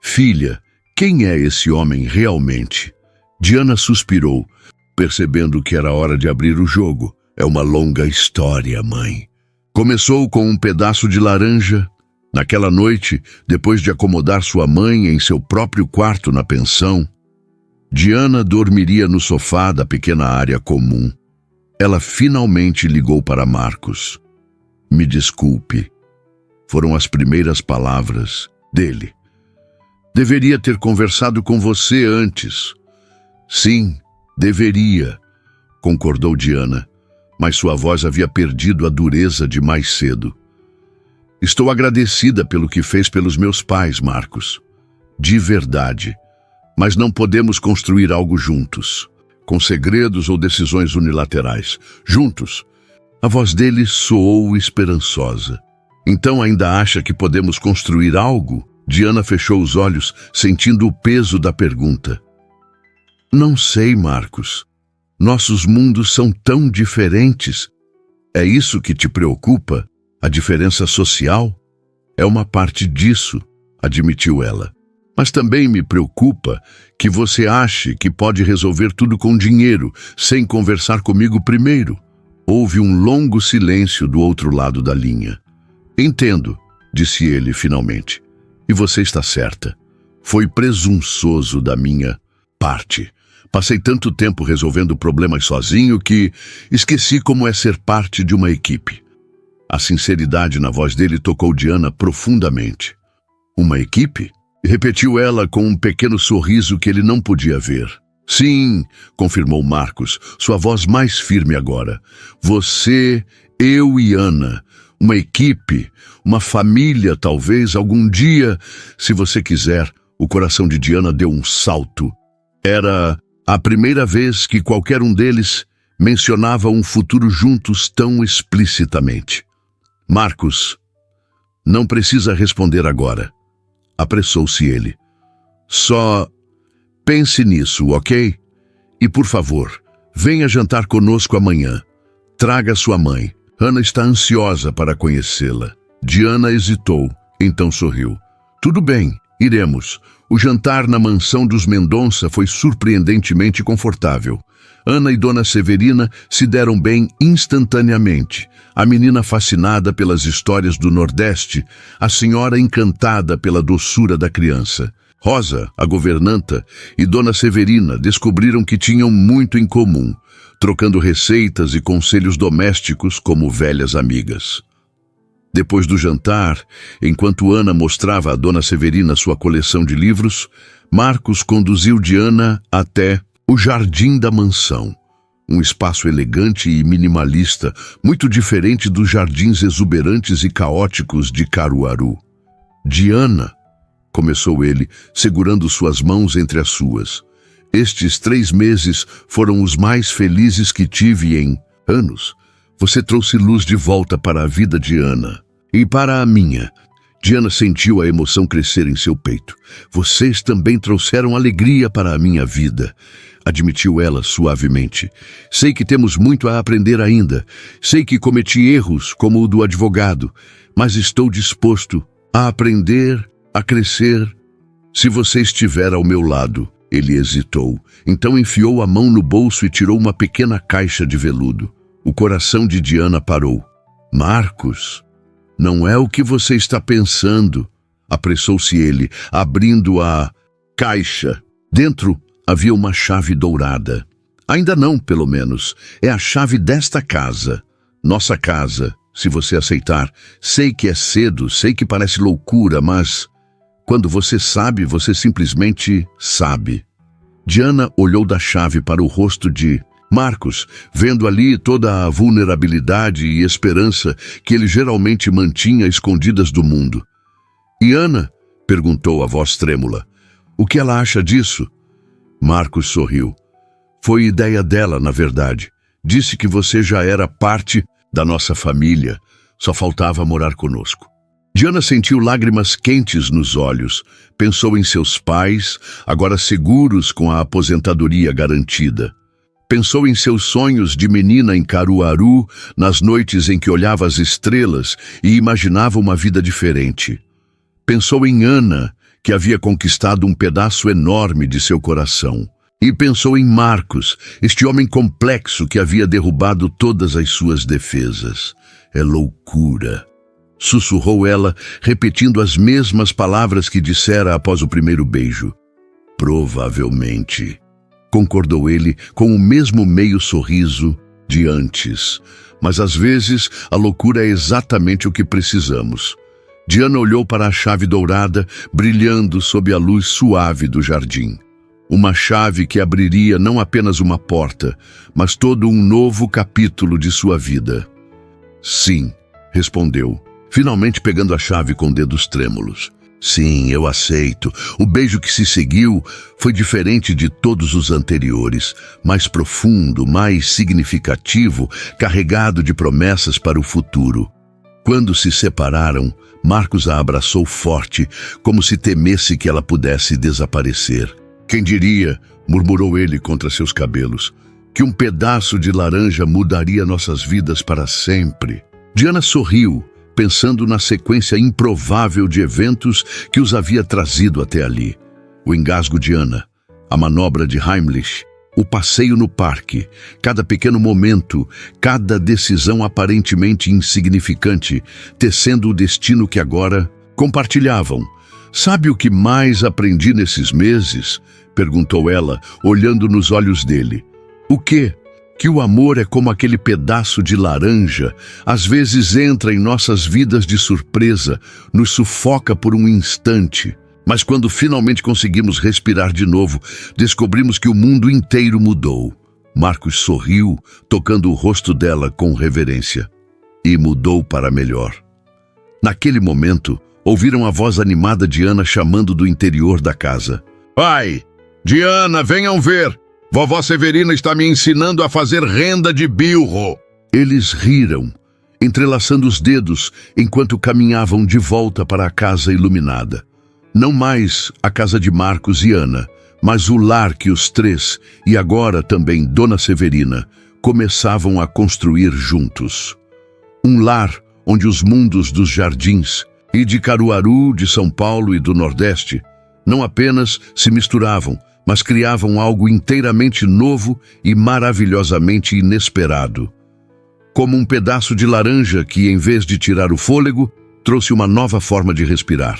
Filha, quem é esse homem realmente? Diana suspirou, percebendo que era hora de abrir o jogo. É uma longa história, mãe. Começou com um pedaço de laranja. Naquela noite, depois de acomodar sua mãe em seu próprio quarto na pensão, Diana dormiria no sofá da pequena área comum. Ela finalmente ligou para Marcos. Me desculpe. Foram as primeiras palavras dele. Deveria ter conversado com você antes. Sim, deveria, concordou Diana, mas sua voz havia perdido a dureza de mais cedo. Estou agradecida pelo que fez pelos meus pais, Marcos. De verdade. Mas não podemos construir algo juntos, com segredos ou decisões unilaterais. Juntos. A voz dele soou esperançosa. Então ainda acha que podemos construir algo? Diana fechou os olhos, sentindo o peso da pergunta. Não sei, Marcos. Nossos mundos são tão diferentes. É isso que te preocupa? A diferença social? É uma parte disso, admitiu ela. Mas também me preocupa que você ache que pode resolver tudo com dinheiro, sem conversar comigo primeiro. Houve um longo silêncio do outro lado da linha. Entendo, disse ele finalmente. E você está certa. Foi presunçoso da minha parte. Passei tanto tempo resolvendo problemas sozinho que esqueci como é ser parte de uma equipe. A sinceridade na voz dele tocou Diana profundamente. Uma equipe? Repetiu ela com um pequeno sorriso que ele não podia ver. Sim, confirmou Marcos, sua voz mais firme agora. Você, eu e Ana. Uma equipe, uma família, talvez, algum dia, se você quiser. O coração de Diana deu um salto. Era a primeira vez que qualquer um deles mencionava um futuro juntos tão explicitamente. Marcos, não precisa responder agora. Apressou-se ele. Só pense nisso, ok? E por favor, venha jantar conosco amanhã. Traga sua mãe. Ana está ansiosa para conhecê-la. Diana hesitou, então sorriu. Tudo bem, iremos. O jantar na mansão dos Mendonça foi surpreendentemente confortável. Ana e Dona Severina se deram bem instantaneamente. A menina fascinada pelas histórias do Nordeste, a senhora encantada pela doçura da criança. Rosa, a governanta, e Dona Severina descobriram que tinham muito em comum, trocando receitas e conselhos domésticos como velhas amigas. Depois do jantar, enquanto Ana mostrava a Dona Severina sua coleção de livros, Marcos conduziu Diana até o jardim da mansão. Um espaço elegante e minimalista, muito diferente dos jardins exuberantes e caóticos de Caruaru. Diana, começou ele, segurando suas mãos entre as suas. Estes 3 meses foram os mais felizes que tive em anos. Você trouxe luz de volta para a vida de Ana. E para a minha. Diana sentiu a emoção crescer em seu peito. Vocês também trouxeram alegria para a minha vida, admitiu ela suavemente. Sei que temos muito a aprender ainda. Sei que cometi erros, como o do advogado, mas estou disposto a aprender, a crescer. Se você estiver ao meu lado. Ele hesitou. Então enfiou a mão no bolso e tirou uma pequena caixa de veludo. O coração de Diana parou. Marcos, não é o que você está pensando, apressou-se ele, abrindo a caixa. Dentro havia uma chave dourada. Ainda não, pelo menos. É a chave desta casa. Nossa casa. se você aceitar. Sei que é cedo, sei que parece loucura, mas quando você sabe, você simplesmente sabe. Diana olhou da chave para o rosto de Marcos, vendo ali toda a vulnerabilidade e esperança que ele geralmente mantinha escondidas do mundo. E Ana? Perguntou a voz trêmula. O que ela acha disso? Marcos sorriu. Foi ideia dela, na verdade. Disse que você já era parte da nossa família, só faltava morar conosco. Diana sentiu lágrimas quentes nos olhos. Pensou em seus pais, agora seguros com a aposentadoria garantida. Pensou em seus sonhos de menina em Caruaru, nas noites em que olhava as estrelas e imaginava uma vida diferente. Pensou em Ana, que havia conquistado um pedaço enorme de seu coração. E pensou em Marcos, este homem complexo que havia derrubado todas as suas defesas. É loucura, sussurrou ela, repetindo as mesmas palavras que dissera após o primeiro beijo. Provavelmente, concordou ele com o mesmo meio sorriso de antes. Mas às vezes a loucura é exatamente o que precisamos. Diana olhou para a chave dourada, brilhando sob a luz suave do jardim. Uma chave que abriria não apenas uma porta, mas todo um novo capítulo de sua vida. Sim, respondeu, finalmente pegando a chave com dedos trêmulos. Sim, eu aceito. O beijo que se seguiu foi diferente de todos os anteriores, mais profundo, mais significativo, carregado de promessas para o futuro. Quando se separaram, Marcos a abraçou forte, como se temesse que ela pudesse desaparecer. Quem diria, murmurou ele contra seus cabelos, que um pedaço de laranja mudaria nossas vidas para sempre. Diana sorriu, pensando na sequência improvável de eventos que os havia trazido até ali. O engasgo de Ana, a manobra de Heimlich, o passeio no parque, cada pequeno momento, cada decisão aparentemente insignificante, tecendo o destino que agora compartilhavam. Sabe o que mais aprendi nesses meses? Perguntou ela, olhando nos olhos dele. O quê? Que o amor é como aquele pedaço de laranja, às vezes entra em nossas vidas de surpresa, nos sufoca por um instante. Mas quando finalmente conseguimos respirar de novo, descobrimos que o mundo inteiro mudou. Marcos sorriu, tocando o rosto dela com reverência. E mudou para melhor. Naquele momento, ouviram a voz animada de Ana chamando do interior da casa. Pai! Diana, venham ver! Vovó Severina está me ensinando a fazer renda de bilro. Eles riram, entrelaçando os dedos enquanto caminhavam de volta para a casa iluminada. Não mais a casa de Marcos e Ana, mas o lar que os três, e agora também Dona Severina, começavam a construir juntos. Um lar onde os mundos dos jardins e de Caruaru, de São Paulo e do Nordeste não apenas se misturavam, mas criavam algo inteiramente novo e maravilhosamente inesperado. Como um pedaço de laranja que, em vez de tirar o fôlego, trouxe uma nova forma de respirar.